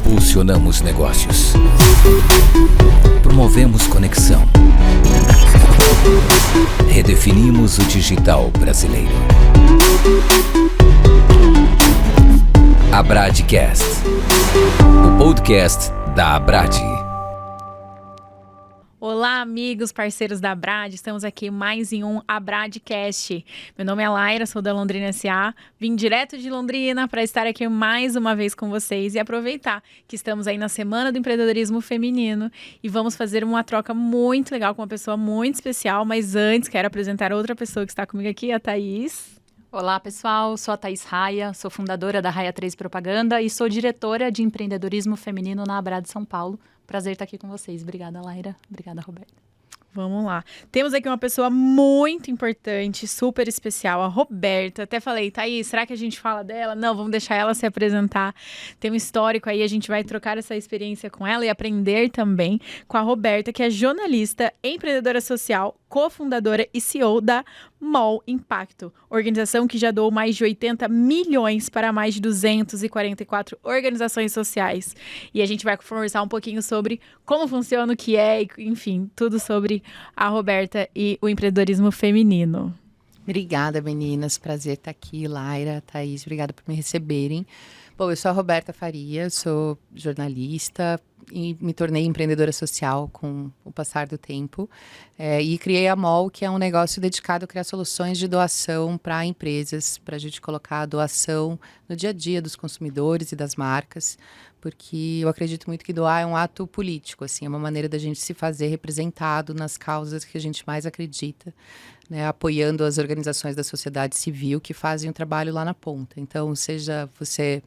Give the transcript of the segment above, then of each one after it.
Impulsionamos negócios. Promovemos conexão. Redefinimos o digital brasileiro. Abradcast, o podcast da Abrad. Olá, amigos, parceiros da Abrad, estamos aqui mais em um Abradcast. Meu nome é Laira, sou da Londrina S.A., vim direto de Londrina para estar aqui mais uma vez com vocês e aproveitar que estamos aí na Semana do Empreendedorismo Feminino e vamos fazer uma troca muito legal com uma pessoa muito especial, mas antes quero apresentar outra pessoa que está comigo aqui, a Thaís. Olá, pessoal, sou a Thaís Raia, sou fundadora da Raia 3 Propaganda e sou diretora de empreendedorismo feminino na Abrad São Paulo. Prazer estar aqui com vocês. Obrigada, Laira. Obrigada, Roberta. Vamos lá. Temos aqui uma pessoa muito importante, super especial, a Roberta. Até falei, Thaís, será que a gente fala dela? Não, vamos deixar ela se apresentar. Tem um histórico aí, a gente vai trocar essa experiência com ela e aprender também com a Roberta, que é jornalista, empreendedora social, cofundadora e CEO da MOL Impacto, organização que já doou mais de 80 milhões para mais de 244 organizações sociais. E a gente vai conversar um pouquinho sobre como funciona, o que é, enfim, tudo sobre a Roberta e o empreendedorismo feminino. Obrigada, meninas. Prazer estar aqui. Laira, Thaís, obrigada por me receberem. Bom, eu sou a Roberta Faria, sou jornalista e me tornei empreendedora social com o passar do tempo. E criei a MOL, que é um negócio dedicado a criar soluções de doação para empresas, para a gente colocar a doação no dia a dia dos consumidores e das marcas, porque eu acredito muito que doar é um ato político, assim, é uma maneira da gente se fazer representado nas causas que a gente mais acredita, né, apoiando as organizações da sociedade civil que fazem o trabalho lá na ponta. Então, seja você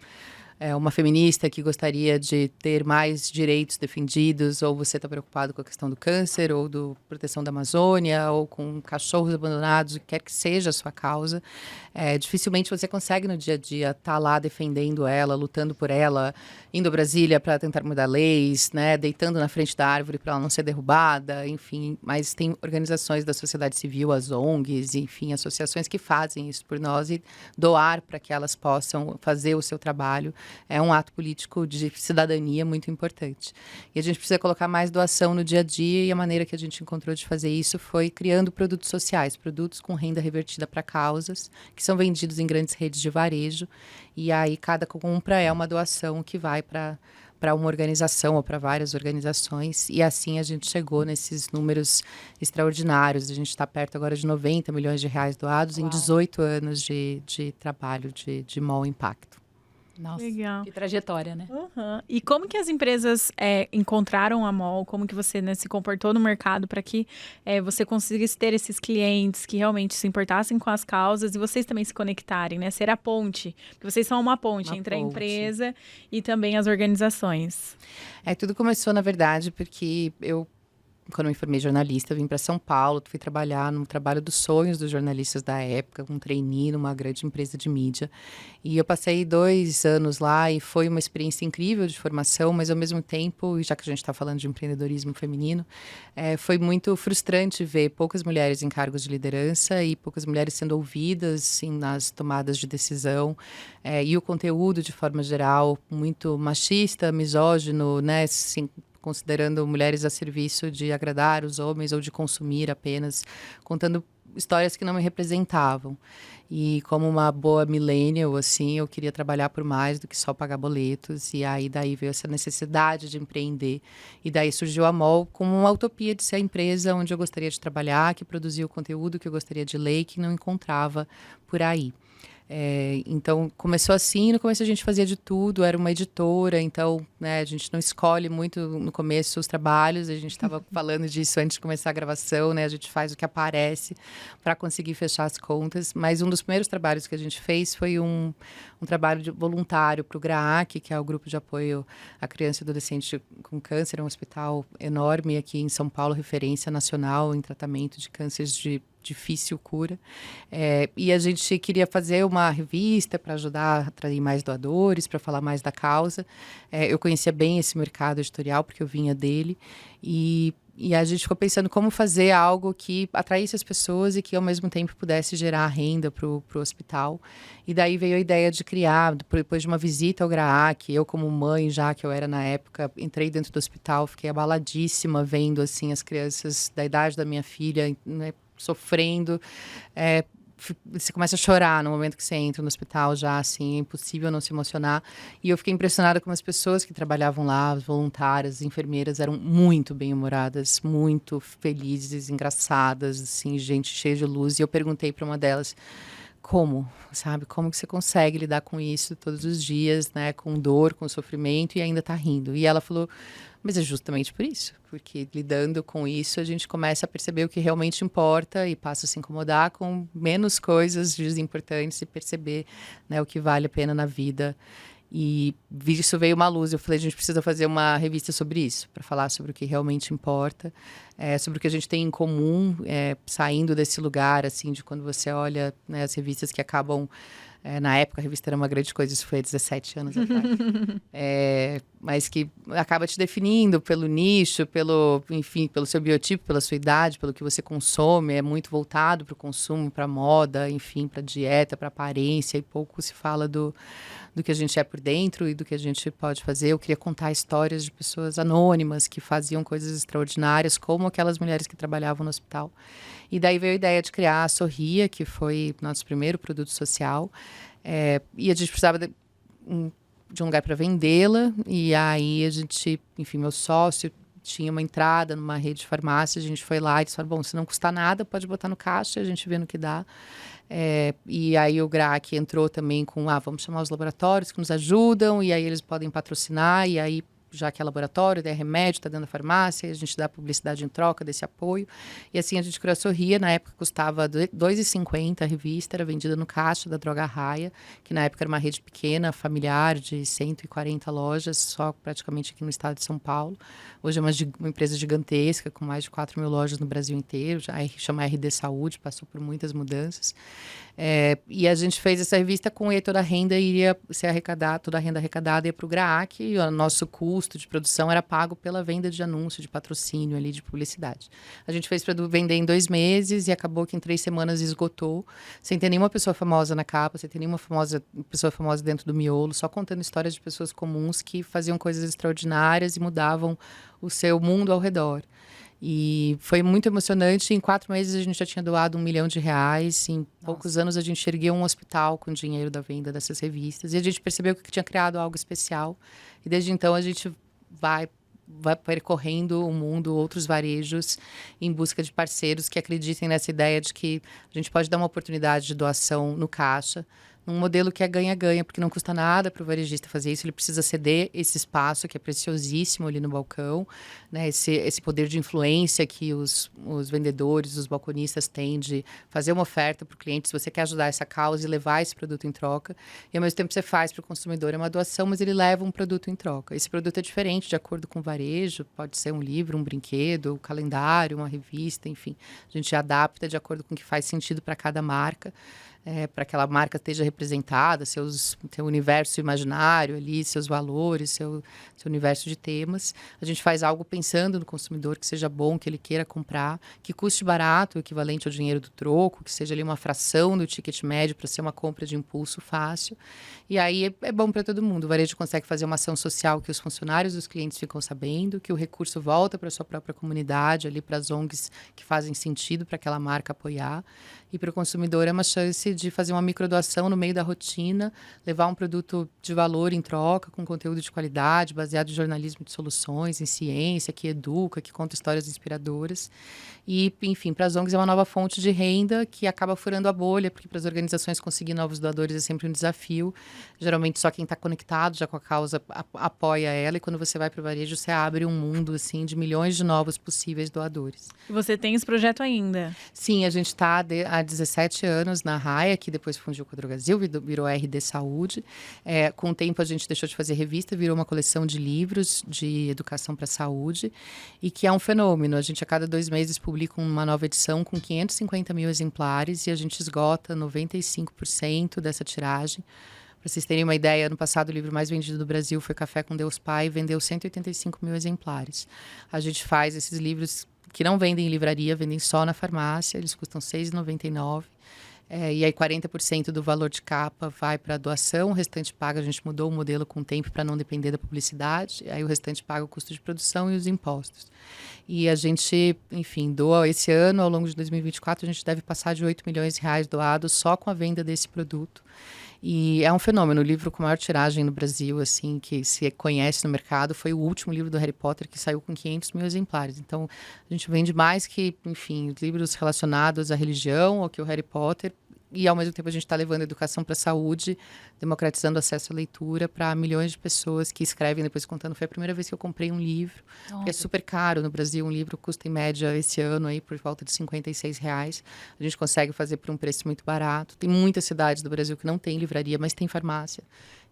uma feminista que gostaria de ter mais direitos defendidos, ou você está preocupado com a questão do câncer, ou da proteção da Amazônia, ou com cachorros abandonados, o que quer que seja a sua causa, dificilmente você consegue no dia a dia estar lá defendendo ela, lutando por ela, indo a Brasília para tentar mudar leis, né, deitando na frente da árvore para ela não ser derrubada, enfim. Mas tem organizações da sociedade civil, as ONGs, enfim, associações que fazem isso por nós, e doar para que elas possam fazer o seu trabalho é um ato político de cidadania muito importante. E a gente precisa colocar mais doação no dia a dia, e a maneira que a gente encontrou de fazer isso foi criando produtos sociais, produtos com renda revertida para causas, que são vendidos em grandes redes de varejo, e aí cada compra é uma doação que vai para uma organização ou para várias organizações, e assim a gente chegou nesses números extraordinários. A gente está perto agora de 90 milhões de reais doados. Uau. Em 18 anos de trabalho de MOL Impacto. Nossa, legal. Que trajetória, né? Uhum. E como que as empresas encontraram a MOL? Como que você, né, se comportou no mercado para que você conseguisse ter esses clientes que realmente se importassem com as causas e vocês também se conectarem, né? Ser a ponte. Porque vocês são uma ponte entre a empresa e também as organizações. Tudo começou, na verdade, porque quando eu me formei jornalista, vim para São Paulo, fui trabalhar no trabalho dos sonhos dos jornalistas da época, um trainee numa grande empresa de mídia. E eu passei 2 anos lá e foi uma experiência incrível de formação, mas ao mesmo tempo, e já que a gente está falando de empreendedorismo feminino, foi muito frustrante ver poucas mulheres em cargos de liderança e poucas mulheres sendo ouvidas assim, nas tomadas de decisão. E o conteúdo, de forma geral, muito machista, misógino, né, assim, considerando mulheres a serviço de agradar os homens ou de consumir apenas, contando histórias que não me representavam. E como uma boa millennial, assim, eu queria trabalhar por mais do que só pagar boletos. E aí daí veio essa necessidade de empreender. E daí surgiu a MOL como uma utopia de ser a empresa onde eu gostaria de trabalhar, que produzia o conteúdo que eu gostaria de ler e que não encontrava por aí. Então, começou assim, no começo a gente fazia de tudo, era uma editora, então, né, a gente não escolhe muito no começo os trabalhos, a gente estava falando disso antes de começar a gravação, né, a gente faz o que aparece para conseguir fechar as contas, mas um dos primeiros trabalhos que a gente fez foi um trabalho voluntário para o GRAAC, que é o Grupo de Apoio à Criança e Adolescente com Câncer, um hospital enorme aqui em São Paulo, referência nacional em tratamento de cânceres de difícil cura, e a gente queria fazer uma revista para ajudar a atrair mais doadores, para falar mais da causa. Eu conhecia bem esse mercado editorial, porque eu vinha dele, e E a gente ficou pensando como fazer algo que atraísse as pessoas e que ao mesmo tempo pudesse gerar renda para o hospital. E daí veio a ideia de criar, depois de uma visita ao GRAAC, eu como mãe já que eu era na época, entrei dentro do hospital, fiquei abaladíssima vendo assim as crianças da idade da minha filha, né, sofrendo. Você começa a chorar no momento que você entra no hospital já, assim, é impossível não se emocionar. E eu fiquei impressionada com as pessoas que trabalhavam lá, as voluntárias, as enfermeiras, eram muito bem-humoradas, muito felizes, engraçadas, assim, gente cheia de luz. E eu perguntei para uma delas, como, sabe? Como que você consegue lidar com isso todos os dias, né? Com dor, com sofrimento e ainda tá rindo. E ela falou, mas é justamente por isso. Porque lidando com isso, a gente começa a perceber o que realmente importa e passa a se incomodar com menos coisas desimportantes e perceber, né, o que vale a pena na vida. E isso veio uma luz. Eu falei, a gente precisa fazer uma revista sobre isso, para falar sobre o que realmente importa, sobre o que a gente tem em comum, saindo desse lugar, assim, de quando você olha, né, as revistas que acabam... na época, a revista era uma grande coisa, isso foi há 17 anos atrás. Mas que acaba te definindo pelo nicho, enfim, pelo seu biotipo, pela sua idade, pelo que você consome. É muito voltado para o consumo, para a moda, enfim, para a dieta, para a aparência. E pouco se fala do que a gente é por dentro e do que a gente pode fazer. Eu queria contar histórias de pessoas anônimas que faziam coisas extraordinárias, como aquelas mulheres que trabalhavam no hospital. E daí veio a ideia de criar a Sorria, que foi nosso primeiro produto social. E a gente precisava de um lugar para vendê-la. E aí a gente, enfim, meu sócio tinha uma entrada numa rede de farmácia. A gente foi lá e disse, bom, se não custar nada, pode botar no caixa e a gente vê no que dá. E aí o GRAAC entrou também com, vamos chamar os laboratórios que nos ajudam, e aí eles podem patrocinar, e aí já que é laboratório, é remédio, está dentro da farmácia, a gente dá publicidade em troca desse apoio. E assim a gente criou a Sorria, na época custava R$ 2,50 a revista, era vendida no caixa da Droga Raia, que na época era uma rede pequena, familiar, de 140 lojas, só praticamente aqui no estado de São Paulo. Hoje é uma empresa gigantesca, com mais de 4 mil lojas no Brasil inteiro, já chama RD Saúde, passou por muitas mudanças. E a gente fez essa revista com toda a renda iria ser arrecadada, toda a renda arrecadada ia para o GRAAC, e o nosso custo de produção era pago pela venda de anúncio, de patrocínio ali, de publicidade. A gente fez para vender em 2 meses e acabou que em 3 semanas esgotou, sem ter nenhuma pessoa famosa na capa, sem ter nenhuma pessoa famosa dentro do miolo, só contando histórias de pessoas comuns que faziam coisas extraordinárias e mudavam o seu mundo ao redor. E foi muito emocionante. Em 4 meses a gente já tinha doado R$ 1 milhão. Em poucos anos a gente ergueu um hospital com o dinheiro da venda dessas revistas. E a gente percebeu que tinha criado algo especial. E desde então a gente vai percorrendo o mundo, outros varejos, em busca de parceiros que acreditem nessa ideia de que a gente pode dar uma oportunidade de doação no caixa, num modelo que é ganha-ganha, porque não custa nada para o varejista fazer isso, ele precisa ceder esse espaço que é preciosíssimo ali no balcão, né? Esse poder de influência que os vendedores, os balconistas têm de fazer uma oferta para o cliente, se você quer ajudar essa causa e levar esse produto em troca, e ao mesmo tempo você faz para o consumidor, é uma doação, mas ele leva um produto em troca. Esse produto é diferente de acordo com o varejo, pode ser um livro, um brinquedo, um calendário, uma revista, enfim, a gente adapta de acordo com o que faz sentido para cada marca. Para que aquela marca esteja representada, seu universo imaginário ali, seus valores, seu universo de temas. A gente faz algo pensando no consumidor, que seja bom, que ele queira comprar, que custe barato, equivalente ao dinheiro do troco, que seja ali uma fração do ticket médio para ser uma compra de impulso fácil. E aí é bom para todo mundo. O varejo consegue fazer uma ação social que os funcionários e os clientes ficam sabendo, que o recurso volta para a sua própria comunidade, ali para as ONGs que fazem sentido para aquela marca apoiar. E para o consumidor é uma chance de fazer uma microdoação no meio da rotina, levar um produto de valor em troca, com conteúdo de qualidade, baseado em jornalismo de soluções, em ciência, que educa, que conta histórias inspiradoras. E, enfim, para as ONGs é uma nova fonte de renda que acaba furando a bolha, porque para as organizações conseguir novos doadores é sempre um desafio. Geralmente só quem está conectado já com a causa apoia ela, e quando você vai para o varejo, você abre um mundo assim, de milhões de novos possíveis doadores. E você tem esse projeto ainda? Sim, a gente está há 17 anos na Raia, que depois fundiu com a Drogasil, virou RD Saúde. Com o tempo a gente deixou de fazer revista, virou uma coleção de livros de educação para a saúde, e que é um fenômeno. A gente a cada 2 meses publica uma nova edição com 550 mil exemplares e a gente esgota 95% dessa tiragem. vocês terem uma ideia, ano passado o livro mais vendido do Brasil foi Café com Deus Pai, vendeu 185 mil exemplares. A gente faz esses livros que não vendem em livraria, vendem só na farmácia, eles custam R$ 6,99. E aí 40% do valor de capa vai para doação, o restante paga, a gente mudou o modelo com o tempo para não depender da publicidade, aí o restante paga o custo de produção e os impostos. E a gente, enfim, doa esse ano, ao longo de 2024, a gente deve passar de R$ 8 milhões doados só com a venda desse produto. E é um fenômeno, o livro com maior tiragem no Brasil, assim, que se conhece no mercado, foi o último livro do Harry Potter, que saiu com 500 mil exemplares. Então, a gente vende mais que, enfim, livros relacionados à religião ou que o Harry Potter, e ao mesmo tempo a gente está levando a educação para a saúde, democratizando o acesso à leitura para milhões de pessoas que escrevem depois contando. Foi a primeira vez que eu comprei um livro, que é super caro no Brasil. Um livro custa em média esse ano aí por volta de R$56. A gente consegue fazer por um preço muito barato. Tem muitas cidades do Brasil que não tem livraria, mas tem farmácia.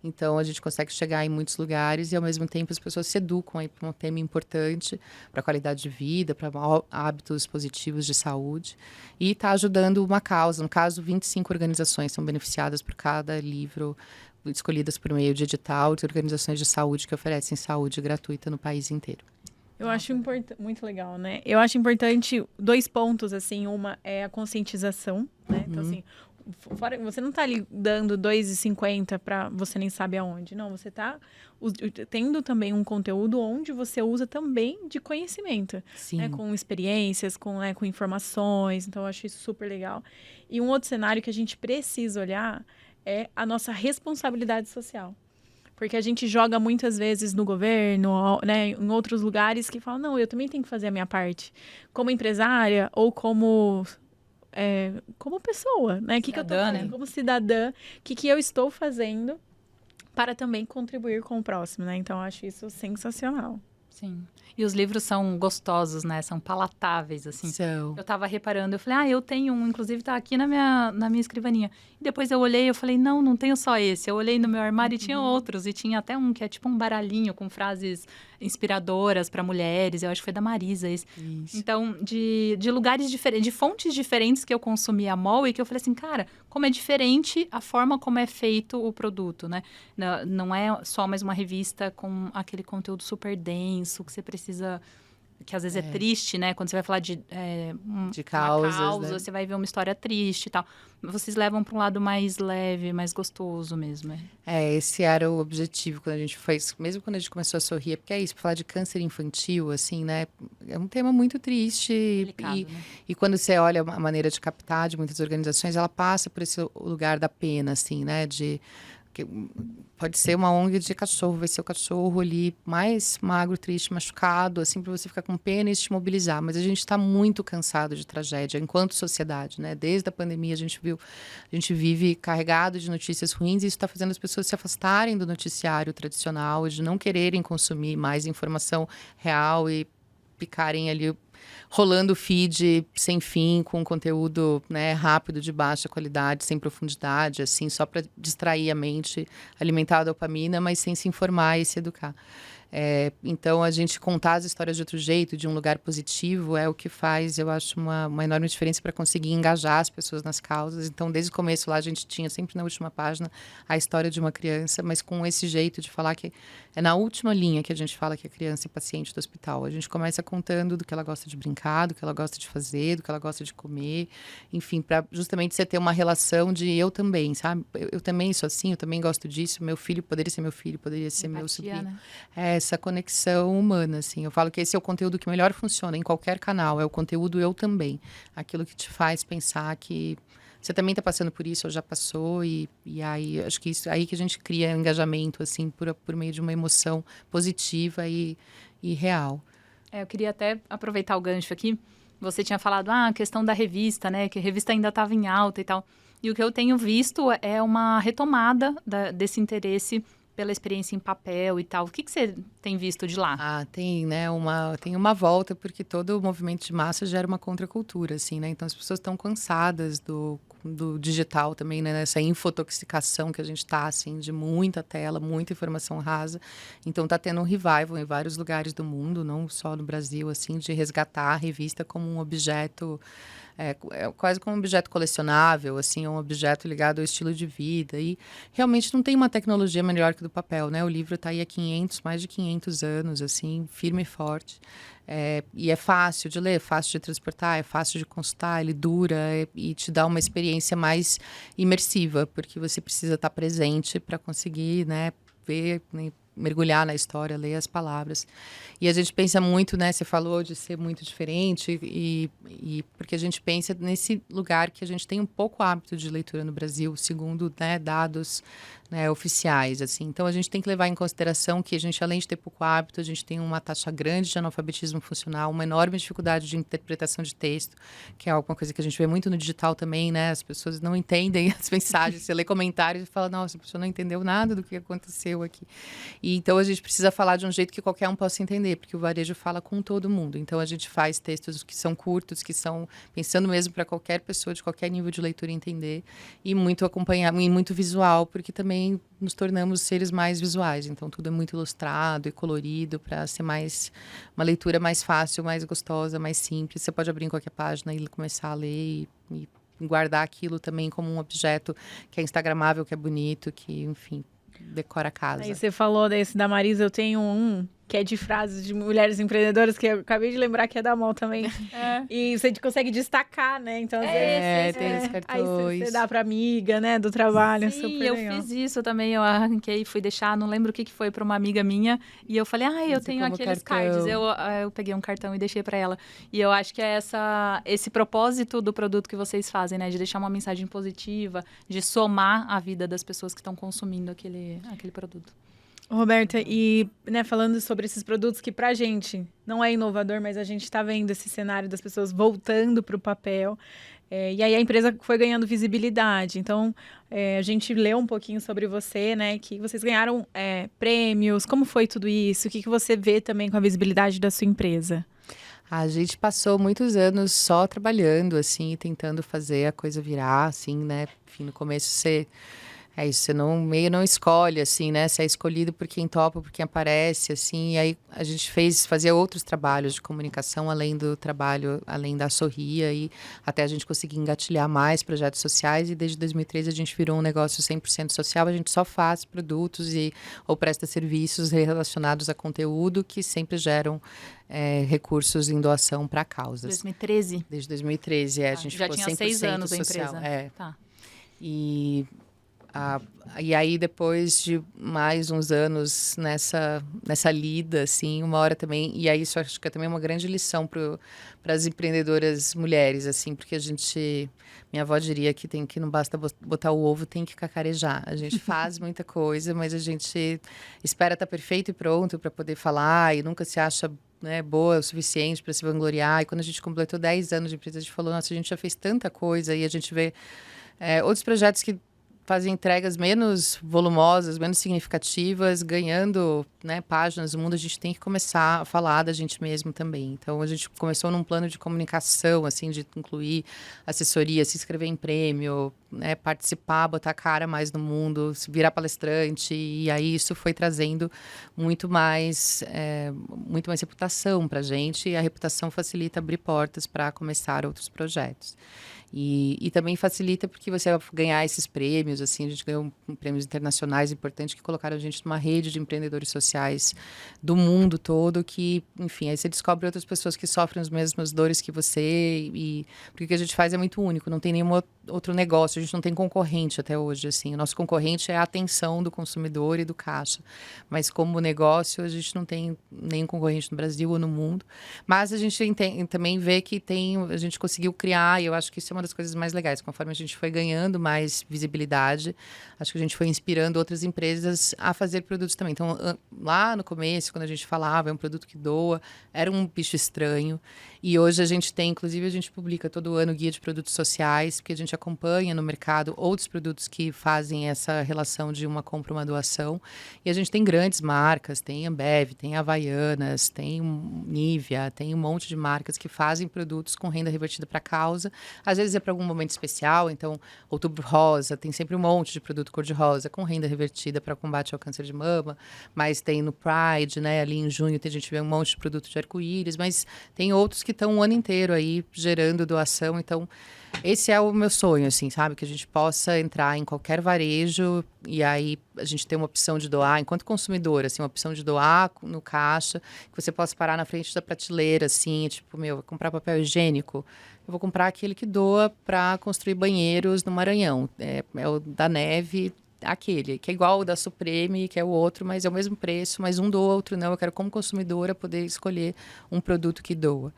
Então, a gente consegue chegar em muitos lugares e, ao mesmo tempo, as pessoas se educam aí para um tema importante, para a qualidade de vida, para hábitos positivos de saúde. E está ajudando uma causa. No caso, 25 organizações são beneficiadas por cada livro, escolhidas por meio de edital de organizações de saúde que oferecem saúde gratuita no país inteiro. Eu acho muito legal, né? Eu acho importante 2 pontos, assim. Uma é a conscientização, né? Então, assim, fora, você não está ali dando R$2,50 para você nem sabe aonde. Não, você está tendo também um conteúdo onde você usa também de conhecimento. Né, com experiências, com informações. Então, eu acho isso super legal. E um outro cenário que a gente precisa olhar é a nossa responsabilidade social. Porque a gente joga muitas vezes no governo, né, em outros lugares que falam, não, eu também tenho que fazer a minha parte. Como empresária ou como pessoa, né? O que eu tô fazendo, né? Como cidadã, o que eu estou fazendo para também contribuir com o próximo, né? Então, eu acho isso sensacional. Sim. E os livros são gostosos, né? São palatáveis, assim. Eu tava reparando, eu falei, eu tenho um, inclusive tá aqui na minha escrivaninha. E depois eu olhei, eu falei, não tenho só esse. Eu olhei no meu armário e tinha outros. E tinha até um que é tipo um baralhinho com frases inspiradoras para mulheres. Eu acho que foi da Marisa esse. Isso. Então, de lugares diferentes, de fontes diferentes que eu consumi a mol e que eu falei assim, cara, como é diferente a forma como é feito o produto, né? Não é só mais uma revista com aquele conteúdo super denso que você precisa, que às vezes é triste, né? Quando você vai falar de causas, uma causa, né? Você vai ver uma história triste e tal. Vocês levam para um lado mais leve, mais gostoso mesmo. Esse era o objetivo quando a gente fez, mesmo quando a gente começou a sorrir, porque é isso, pra falar de câncer infantil, assim, né? É um tema muito triste. Delicado, né? E quando você olha a maneira de captar de muitas organizações, ela passa por esse lugar da pena, assim, né? Pode ser uma ONG de cachorro, vai ser o cachorro ali mais magro, triste, machucado, assim, para você ficar com pena e se mobilizar. Mas a gente está muito cansado de tragédia enquanto sociedade, né? Desde a pandemia a gente vive carregado de notícias ruins e isso está fazendo as pessoas se afastarem do noticiário tradicional, de não quererem consumir mais informação real e ficarem ali rolando feed sem fim, com conteúdo, né, rápido, de baixa qualidade, sem profundidade, assim, só para distrair a mente, alimentar a dopamina, mas sem se informar e se educar. Então, a gente contar as histórias de outro jeito, de um lugar positivo, é o que faz, eu acho, uma enorme diferença para conseguir engajar as pessoas nas causas. Então, desde o começo lá, a gente tinha sempre na última página a história de uma criança, mas com esse jeito de falar que é na última linha que a gente fala que a criança é paciente do hospital. A gente começa contando do que ela gosta de brincar, do que ela gosta de fazer, do que ela gosta de comer, enfim, para justamente você ter uma relação de eu também, sabe? Eu também sou assim, eu também gosto disso, meu filho poderia ser meu filho, poderia ser meu sobrinho. Né? Essa conexão humana, assim. Eu falo que esse é o conteúdo que melhor funciona em qualquer canal, é o conteúdo eu também. Aquilo que te faz pensar que você também está passando por isso ou já passou e aí, acho que isso aí que a gente cria engajamento, assim, por meio de uma emoção positiva e real. Eu queria até aproveitar o gancho aqui. Você tinha falado, a questão da revista, né? Que a revista ainda estava em alta e tal. E o que eu tenho visto é uma retomada desse interesse pela experiência em papel e tal. O que você tem visto de lá? Tem, né, tem uma volta, porque todo o movimento de massa gera uma contracultura, assim, né? Então, as pessoas estão cansadas do digital também, né? Nessa infotoxicação que a gente está, assim, de muita tela, muita informação rasa. Então, está tendo um revival em vários lugares do mundo, não só no Brasil, assim, de resgatar a revista como um objeto é quase como um objeto colecionável, assim, um objeto ligado ao estilo de vida. E realmente não tem uma tecnologia melhor que do papel, né? O livro está aí há mais de 500 anos, assim, firme e forte. E é fácil de ler, é fácil de transportar, é fácil de consultar, ele dura e te dá uma experiência mais imersiva, porque você precisa estar presente para conseguir, né, ver, né, mergulhar na história, ler as palavras. E a gente pensa muito, né? Você falou de ser muito diferente e porque a gente pensa nesse lugar que a gente tem um pouco hábito de leitura no Brasil, segundo, né, dados, né, oficiais, assim. Então, a gente tem que levar em consideração que a gente, além de ter pouco hábito, a gente tem uma taxa grande de analfabetismo funcional, uma enorme dificuldade de interpretação de texto, que é alguma coisa que a gente vê muito no digital também, né? As pessoas não entendem as mensagens. Você lê comentários e fala, nossa, a pessoa não entendeu nada do que aconteceu aqui. E então, a gente precisa falar de um jeito que qualquer um possa entender, porque o varejo fala com todo mundo. Então, a gente faz textos que são curtos, que são pensando mesmo para qualquer pessoa de qualquer nível de leitura entender, e muito acompanhado, e muito visual, porque também nos tornamos seres mais visuais. Então, tudo é muito ilustrado e colorido para ser uma leitura mais fácil, mais gostosa, mais simples. Você pode abrir em qualquer página e começar a ler e guardar aquilo também como um objeto que é instagramável, que é bonito, que, enfim, decora a casa. Aí você falou desse da Marisa, eu tenho um que é de frases de mulheres empreendedoras, que eu acabei de lembrar que é da Mol também. E você consegue destacar, né? Então, tem os cartões. Aí você dá pra amiga, né, do trabalho. Sim, super eu legal. fiz isso também, eu arranquei, fui deixar, não lembro o que foi para uma amiga minha, e eu falei, eu tenho aqueles cards. Eu peguei um cartão e deixei para ela. E eu acho que é esse propósito do produto que vocês fazem, né, de deixar uma mensagem positiva, de somar a vida das pessoas que estão consumindo aquele produto. Roberta, e né, falando sobre esses produtos que pra gente não é inovador, mas a gente está vendo esse cenário das pessoas voltando para o papel. E aí a empresa foi ganhando visibilidade. Então, a gente leu um pouquinho sobre você, né? Que vocês ganharam prêmios. Como foi tudo isso? O que você vê também com a visibilidade da sua empresa? A gente passou muitos anos só trabalhando, assim, tentando fazer a coisa virar, assim, né? Enfim, no começo você não escolhe, assim, né? Você é escolhido por quem topa, por quem aparece, assim. E aí a gente fazia outros trabalhos de comunicação, além do trabalho, além da Sorria, e até a gente conseguir engatilhar mais projetos sociais. E desde 2013 a gente virou um negócio 100% social. A gente só faz produtos ou presta serviços relacionados a conteúdo que sempre geram recursos em doação para causas. 2013? Desde 2013, a gente já ficou tinha 6 anos social. a empresa. Tá. E aí, depois de mais uns anos nessa lida, assim, uma hora também... E aí, isso acho que é também uma grande lição para as empreendedoras mulheres, assim, porque minha avó diria que não basta botar o ovo, tem que cacarejar. A gente faz muita coisa, mas a gente espera estar perfeito e pronto para poder falar e nunca se acha, né, boa o suficiente para se vangloriar. E quando a gente completou 10 anos de empresa, a gente falou, nossa, a gente já fez tanta coisa. E a gente vê outros projetos que fazem entregas menos volumosas, menos significativas, ganhando, né, páginas do mundo. A gente tem que começar a falar da gente mesmo também. Então, a gente começou num plano de comunicação, assim, de incluir assessoria, se inscrever em prêmio, né, participar, botar a cara mais no mundo, virar palestrante. E aí isso foi trazendo muito mais reputação para a gente. E a reputação facilita abrir portas para começar outros projetos. E também facilita porque você vai ganhar esses prêmios, assim, a gente ganhou prêmios internacionais importantes que colocaram a gente numa rede de empreendedores sociais do mundo todo, que, enfim, aí você descobre outras pessoas que sofrem as mesmas dores que você, porque o que a gente faz é muito único, não tem nenhum outro negócio, a gente não tem concorrente até hoje, assim, o nosso concorrente é a atenção do consumidor e do caixa, mas como negócio a gente não tem nenhum concorrente no Brasil ou no mundo, mas a gente também vê que a gente conseguiu criar, e eu acho que isso é uma das coisas mais legais. Conforme a gente foi ganhando mais visibilidade, acho que a gente foi inspirando outras empresas a fazer produtos também. Então, lá no começo, quando a gente falava, é um produto que doa, era um bicho estranho. E hoje a gente tem, inclusive, a gente publica todo ano guia de produtos sociais, porque a gente acompanha no mercado outros produtos que fazem essa relação de uma compra, uma doação. E a gente tem grandes marcas, tem Ambev, tem Havaianas, tem Nivea, tem um monte de marcas que fazem produtos com renda revertida para a causa. Às vezes vezes é para algum momento especial, então Outubro Rosa, tem sempre um monte de produto cor-de-rosa com renda revertida para combate ao câncer de mama, mas tem no Pride, né, ali em junho a gente vê um monte de produto de arco-íris, mas tem outros que estão o ano inteiro aí gerando doação, então esse é o meu sonho, assim, sabe? Que a gente possa entrar em qualquer varejo e aí a gente ter uma opção de doar, enquanto consumidor, assim, uma opção de doar no caixa, que você possa parar na frente da prateleira, assim, tipo, vou comprar papel higiênico, eu vou comprar aquele que doa para construir banheiros no Maranhão. É o da Neve, aquele, que é igual o da Supreme, que é o outro, mas é o mesmo preço, mas um doa, outro não. Eu quero, como consumidora, poder escolher um produto que doa.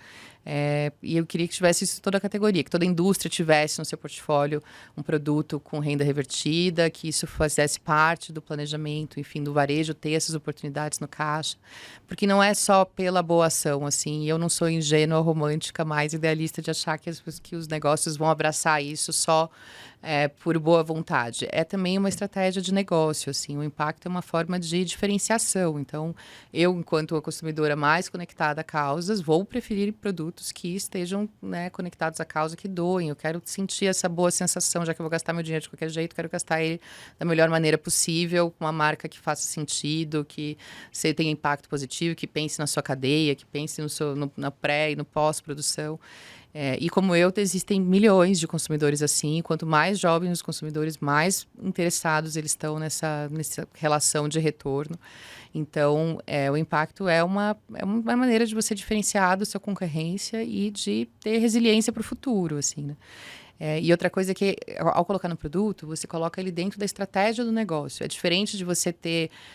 E eu queria que tivesse isso em toda a categoria, que toda a indústria tivesse no seu portfólio um produto com renda revertida, que isso fizesse parte do planejamento, enfim, do varejo, ter essas oportunidades no caixa. Porque não é só pela boa ação, assim, eu não sou ingênua, romântica, mais idealista de achar que os negócios vão abraçar isso só por boa vontade. É também uma estratégia de negócio, assim, o impacto é uma forma de diferenciação. Então, eu, enquanto a consumidora mais conectada a causas, vou preferir produtos que estejam, né, conectados à causa, que doem. Eu quero sentir essa boa sensação, já que eu vou gastar meu dinheiro de qualquer jeito, quero gastar ele da melhor maneira possível, com uma marca que faça sentido, que você tenha impacto positivo, que pense na sua cadeia, que pense na pré e no pós-produção. E como eu, existem milhões de consumidores assim. Quanto mais jovens os consumidores, mais interessados eles estão nessa relação de retorno. Então, o impacto é uma maneira de você diferenciar da sua concorrência e de ter resiliência para o futuro, assim, né? E outra coisa é que, ao colocar no produto, você coloca ele dentro da estratégia do negócio. É diferente de você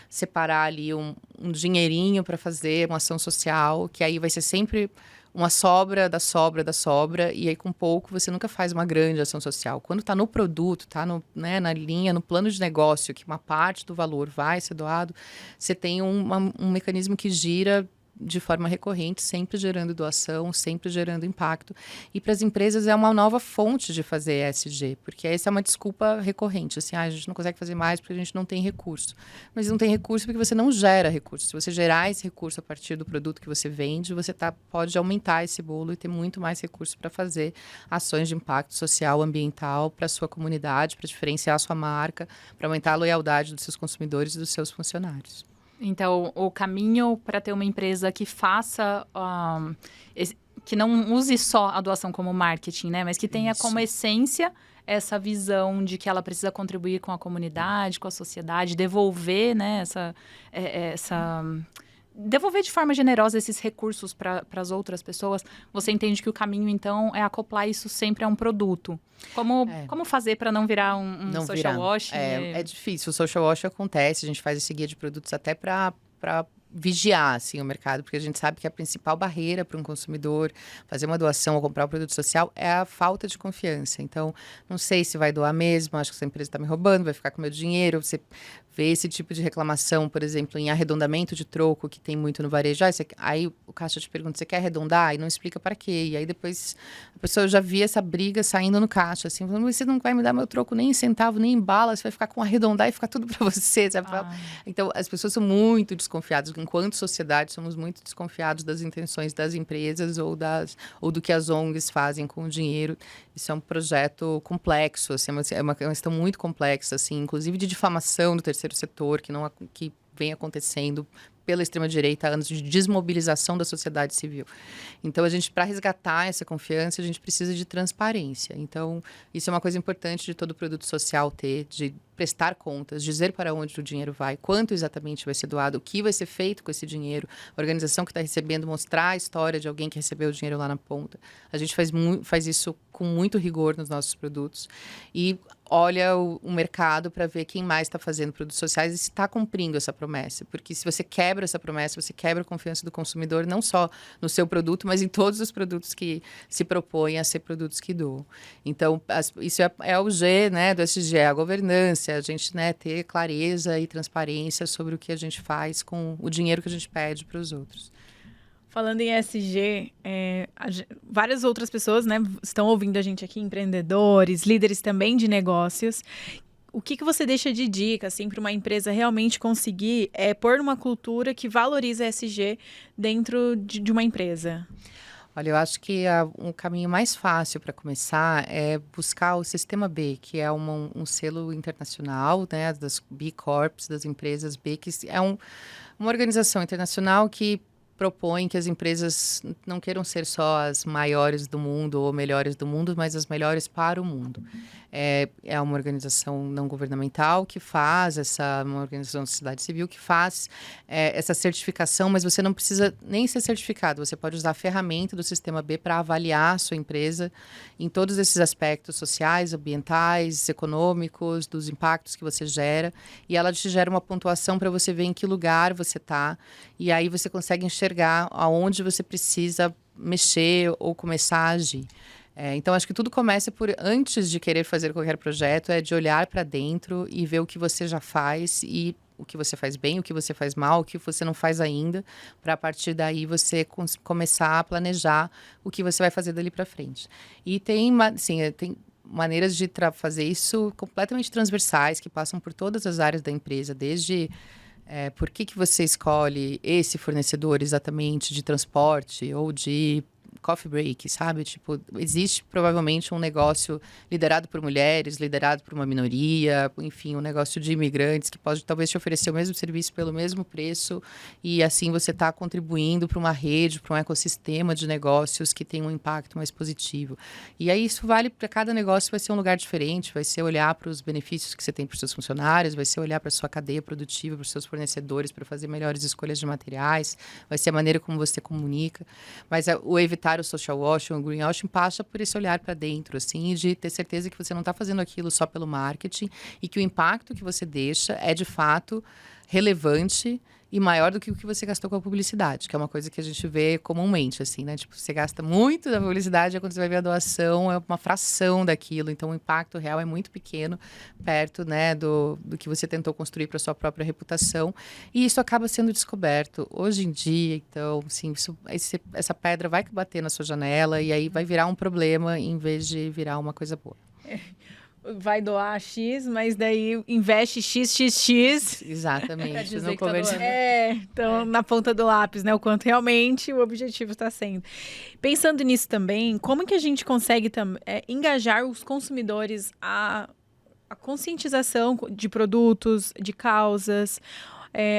separar ali um dinheirinho para fazer uma ação social, que aí vai ser sempre uma sobra da sobra da sobra, e aí com pouco você nunca faz uma grande ação social. Quando está no produto, está na linha, no plano de negócio, que uma parte do valor vai ser doado, você tem um mecanismo que gira de forma recorrente, sempre gerando doação, sempre gerando impacto. E para as empresas é uma nova fonte de fazer ESG, porque essa é uma desculpa recorrente, assim, a gente não consegue fazer mais porque a gente não tem recurso. Mas não tem recurso porque você não gera recurso. Se você gerar esse recurso a partir do produto que você vende, você pode aumentar esse bolo e ter muito mais recurso para fazer ações de impacto social, ambiental, para a sua comunidade, para diferenciar a sua marca, para aumentar a loyaldade dos seus consumidores e dos seus funcionários. Então, o caminho para ter uma empresa que faça, que não use só a doação como marketing, né? Mas que tenha como essência essa visão de que ela precisa contribuir com a comunidade, com a sociedade, devolver, né? Devolver de forma generosa esses recursos para as outras pessoas. Você entende que o caminho, então, é acoplar isso sempre a um produto. Como fazer para não virar um social wash? É difícil. O social wash acontece. A gente faz esse guia de produtos até para vigiar, assim, o mercado, porque a gente sabe que a principal barreira para um consumidor fazer uma doação ou comprar um produto social é a falta de confiança. Então, não sei se vai doar mesmo, acho que essa empresa está me roubando, vai ficar com meu dinheiro. Você vê esse tipo de reclamação, por exemplo, em arredondamento de troco, que tem muito no varejo. Aí o caixa te pergunta, você quer arredondar? E não explica para quê. E aí depois a pessoa já via essa briga saindo no caixa, assim, falando, você não vai me dar meu troco nem em centavo, nem em bala, você vai ficar com arredondar e ficar tudo para você, sabe? Então, as pessoas são muito desconfiadas. Enquanto sociedade, somos muito desconfiados das intenções das empresas ou do que as ONGs fazem com o dinheiro. Isso é um projeto complexo, assim, é uma questão muito complexa, assim, inclusive de difamação do terceiro setor, que vem acontecendo pela extrema-direita há anos, de desmobilização da sociedade civil. Então, para resgatar essa confiança, a gente precisa de transparência. Então, isso é uma coisa importante de todo produto social ter, de prestar contas, dizer para onde o dinheiro vai, quanto exatamente vai ser doado, o que vai ser feito com esse dinheiro, a organização que está recebendo, mostrar a história de alguém que recebeu o dinheiro lá na ponta. A gente faz isso com muito rigor nos nossos produtos e olha o mercado para ver quem mais está fazendo produtos sociais e se está cumprindo essa promessa. Porque se você quebra essa promessa, você quebra a confiança do consumidor, não só no seu produto, mas em todos os produtos que se propõem a ser produtos que doam. Então, isso é o G, né, do SG, a governança, a gente, né, ter clareza e transparência sobre o que a gente faz com o dinheiro que a gente pede para os outros. Falando em ESG, várias outras pessoas, né, estão ouvindo a gente aqui, empreendedores, líderes também de negócios. O que você deixa de dica, assim, para uma empresa realmente conseguir pôr uma cultura que valoriza ESG dentro de uma empresa? Olha, eu acho que um caminho mais fácil para começar é buscar o Sistema B, que é um selo internacional, né, das B Corps, das empresas B, que é uma organização internacional que propõe que as empresas não queiram ser só as maiores do mundo ou melhores do mundo, mas as melhores para o mundo. É uma organização não governamental que faz uma organização da sociedade civil que faz essa certificação, mas você não precisa nem ser certificado, você pode usar a ferramenta do Sistema B para avaliar a sua empresa em todos esses aspectos sociais, ambientais, econômicos, dos impactos que você gera, e ela te gera uma pontuação para você ver em que lugar você está, e aí você consegue enxergar aonde você precisa mexer ou começar a agir. Então, acho que tudo começa antes de querer fazer qualquer projeto, é de olhar para dentro e ver o que você já faz e o que você faz bem, o que você faz mal, o que você não faz ainda, para a partir daí você começar a planejar o que você vai fazer dali para frente. E tem maneiras de fazer isso completamente transversais, que passam por todas as áreas da empresa, desde por que você escolhe esse fornecedor exatamente de transporte ou de coffee break, sabe? Tipo, existe provavelmente um negócio liderado por mulheres, liderado por uma minoria, enfim, um negócio de imigrantes que pode talvez te oferecer o mesmo serviço pelo mesmo preço e assim você está contribuindo para uma rede, para um ecossistema de negócios que tem um impacto mais positivo. E aí isso vale para cada negócio, vai ser um lugar diferente, vai ser olhar para os benefícios que você tem para os seus funcionários, vai ser olhar para a sua cadeia produtiva, para os seus fornecedores, para fazer melhores escolhas de materiais, vai ser a maneira como você comunica, mas o evitar o social washing, o greenwashing passa por esse olhar para dentro, assim, de ter certeza que você não está fazendo aquilo só pelo marketing e que o impacto que você deixa é, de fato, relevante e maior do que o que você gastou com a publicidade, que é uma coisa que a gente vê comumente, assim, né? Tipo, você gasta muito da publicidade, e quando você vai ver a doação, é uma fração daquilo. Então, o impacto real é muito pequeno, perto, né, do que você tentou construir para sua própria reputação. E isso acaba sendo descoberto. Hoje em dia, então, assim, essa pedra vai bater na sua janela e aí vai virar um problema em vez de virar uma coisa boa. Vai doar X, mas daí investe XXX. Exatamente. No comercial. Então, na ponta do lápis, né? O quanto realmente o objetivo está sendo. Pensando nisso também, como que a gente consegue engajar os consumidores a conscientização de produtos, de causas,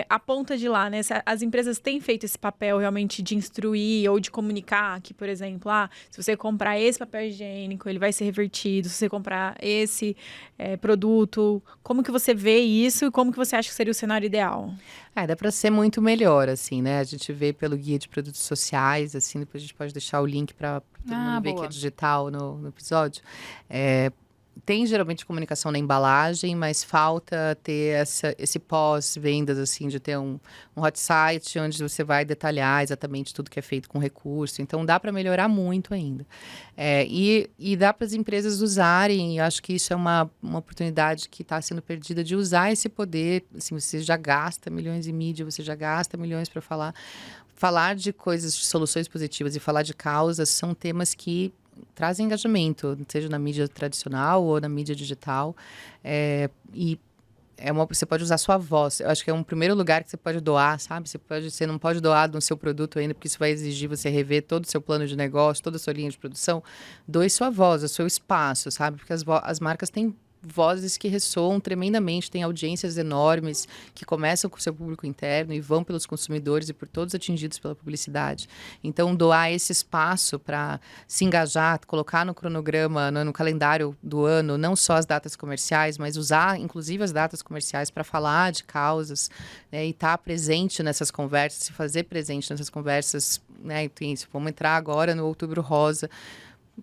a ponta de lá, né? As empresas têm feito esse papel realmente de instruir ou de comunicar que, por exemplo, se você comprar esse papel higiênico, ele vai ser revertido. Se você comprar esse produto, como que você vê isso e como que você acha que seria o cenário ideal? Dá para ser muito melhor, assim, né? A gente vê pelo guia de produtos sociais, assim, depois a gente pode deixar o link para todo mundo ver que é digital no episódio. Tem geralmente comunicação na embalagem, mas falta ter esse pós-vendas, assim, de ter um hot site onde você vai detalhar exatamente tudo que é feito com recurso. Então, dá para melhorar muito ainda. E dá para as empresas usarem, eu acho que isso é uma oportunidade que está sendo perdida, de usar esse poder. Assim, você já gasta milhões em mídia, você já gasta milhões para falar de coisas, de soluções positivas e falar de causas são temas que trazem engajamento, seja na mídia tradicional ou na mídia digital. Você pode usar a sua voz. Eu acho que é um primeiro lugar que você pode doar, sabe? Você não pode doar no seu produto ainda, porque isso vai exigir você rever todo o seu plano de negócio, toda a sua linha de produção. Doe sua voz, o seu espaço, sabe? Porque as marcas têm vozes que ressoam tremendamente, tem audiências enormes que começam com o seu público interno e vão pelos consumidores e por todos atingidos pela publicidade. Então, doar esse espaço para se engajar, colocar no cronograma, no calendário do ano, não só as datas comerciais, mas usar, inclusive, as datas comerciais para falar de causas, né, e estar presente nessas conversas, se fazer presente nessas conversas, né? Então, vamos entrar agora no Outubro Rosa.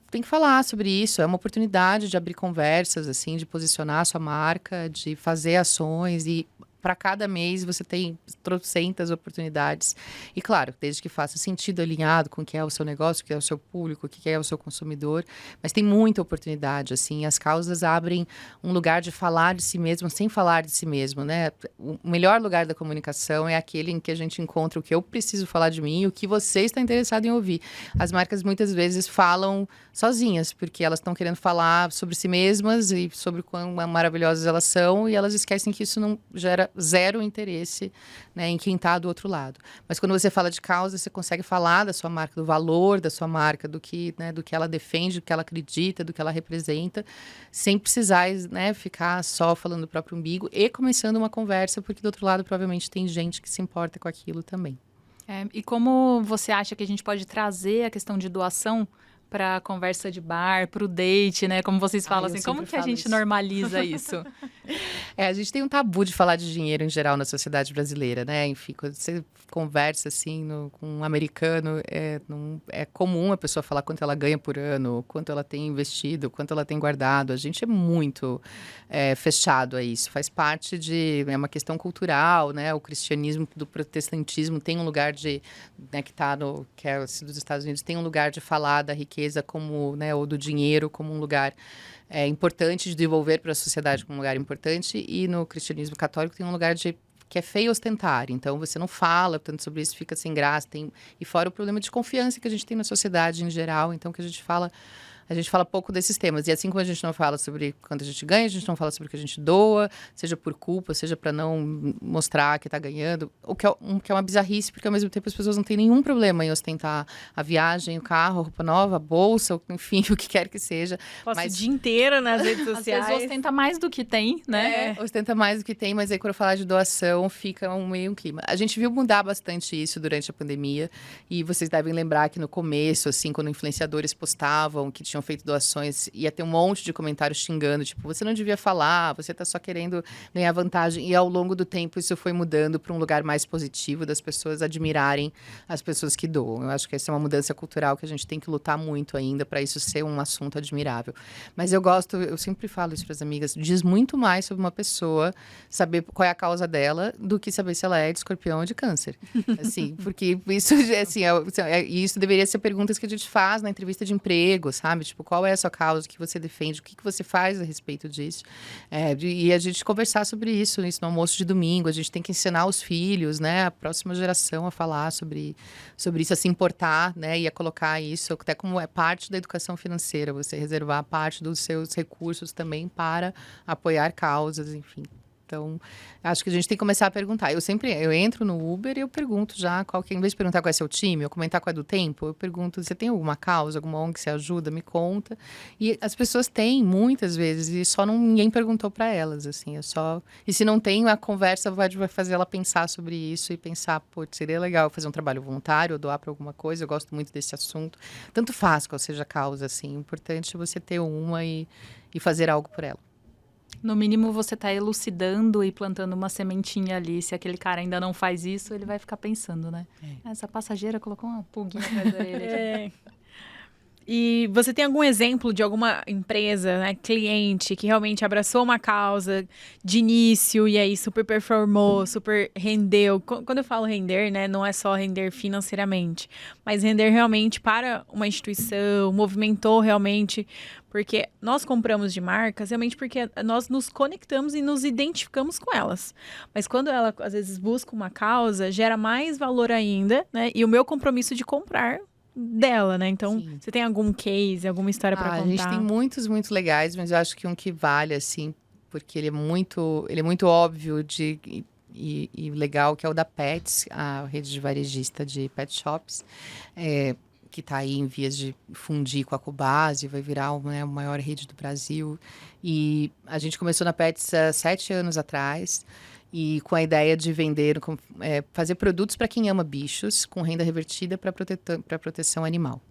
Tem que falar sobre isso, é uma oportunidade de abrir conversas, assim, de posicionar a sua marca, de fazer ações e para cada mês você tem trocentas oportunidades. E claro, desde que faça sentido, alinhado com o que é o seu negócio, o que é o seu público, o que é o seu consumidor. Mas tem muita oportunidade, assim. As causas abrem um lugar de falar de si mesmo sem falar de si mesmo, né? O melhor lugar da comunicação é aquele em que a gente encontra o que eu preciso falar de mim e o que você está interessado em ouvir. As marcas muitas vezes falam sozinhas, porque elas estão querendo falar sobre si mesmas e sobre quão maravilhosas elas são, e elas esquecem que isso não gera zero interesse, né, em quem está do outro lado. Mas quando você fala de causa, você consegue falar da sua marca, do valor da sua marca, do que, né, do que ela defende, do que ela acredita, do que ela representa, sem precisar, né, ficar só falando do próprio umbigo e começando uma conversa, porque do outro lado provavelmente tem gente que se importa com aquilo também. E como você acha que a gente pode trazer a questão de doação para conversa de bar, para o date, né? Como vocês falam, assim, como que a gente normaliza isso? A gente tem um tabu de falar de dinheiro em geral na sociedade brasileira, né? Enfim, quando você conversa assim com um americano, é comum a pessoa falar quanto ela ganha por ano, quanto ela tem investido, quanto ela tem guardado. A gente é muito fechado a isso. Faz parte é uma questão cultural, né? O cristianismo do protestantismo tem um lugar né, que é dos Estados Unidos, tem um lugar de falar da riqueza como, né, ou do dinheiro como um lugar importante de devolver para a sociedade como um lugar importante, e no cristianismo católico tem um lugar que é feio ostentar, então você não fala tanto sobre isso, fica sem graça, e fora o problema de confiança que a gente tem na sociedade em geral, então que a gente fala pouco desses temas. E assim como a gente não fala sobre quanto a gente ganha, a gente não fala sobre o que a gente doa, seja por culpa, seja para não mostrar que está ganhando, o que é uma bizarrice, porque ao mesmo tempo as pessoas não têm nenhum problema em ostentar a viagem, o carro, a roupa nova, a bolsa, enfim, o que quer que seja. Mas o dia inteiro nas redes sociais. Às vezes ostenta mais do que tem, né? Ostenta mais do que tem, mas aí quando eu falar de doação, fica meio um clima. A gente viu mudar bastante isso durante a pandemia, e vocês devem lembrar que no começo, assim, quando influenciadores postavam que tinham feito doações, ia ter um monte de comentários xingando, tipo, você não devia falar, você tá só querendo ganhar vantagem. E ao longo do tempo isso foi mudando para um lugar mais positivo, das pessoas admirarem as pessoas que doam. Eu acho que essa é uma mudança cultural que a gente tem que lutar muito ainda para isso ser um assunto admirável. Mas eu sempre falo isso para as amigas, diz muito mais sobre uma pessoa saber qual é a causa dela do que saber se ela é de escorpião ou de câncer. Assim, porque isso, assim, isso deveria ser perguntas que a gente faz na entrevista de emprego, sabe? Tipo, qual é a sua causa, o que você defende, o que você faz a respeito disso. E a gente conversar sobre isso no almoço de domingo. A gente tem que ensinar os filhos, né, a próxima geração a falar sobre isso, a se importar, né, e a colocar isso até como é parte da educação financeira, você reservar parte dos seus recursos também para apoiar causas, enfim. Então, acho que a gente tem que começar a perguntar. Eu entro no Uber e eu pergunto já em vez de perguntar qual é seu time, ou comentar qual é do tempo, eu pergunto, você tem alguma causa, alguma ONG que você ajuda, me conta. E as pessoas têm, muitas vezes, e só ninguém perguntou para elas, assim, E se não tem, a conversa vai fazer ela pensar sobre isso e pensar, pô, seria legal fazer um trabalho voluntário, ou doar para alguma coisa, eu gosto muito desse assunto. Tanto faz qual seja a causa, assim, o importante é você ter uma e fazer algo por ela. No mínimo, você está elucidando e plantando uma sementinha ali. Se aquele cara ainda não faz isso, ele vai ficar pensando, né? Essa passageira colocou uma pulguinha atrás da orelha. E você tem algum exemplo de alguma empresa, né, cliente, que realmente abraçou uma causa de início e aí super performou, super rendeu? Quando eu falo render, né, não é só render financeiramente, mas render realmente para uma instituição, movimentou realmente, porque nós compramos de marcas realmente porque nós nos conectamos e nos identificamos com elas. Mas quando ela, às vezes, busca uma causa, gera mais valor ainda, né, e o meu compromisso de comprar dela, né? Então, sim. Você tem algum case, alguma história para contar? A gente tem muitos, muito legais, mas eu acho que um que vale, assim, porque ele é muito óbvio e legal, que é o da Pets, a rede de varejista de pet shops, que está aí em vias de fundir com a Cobasi, vai virar a maior rede do Brasil. E a gente começou na Pets há 7 anos atrás, e com a ideia de fazer produtos para quem ama bichos, com renda revertida para proteção animal.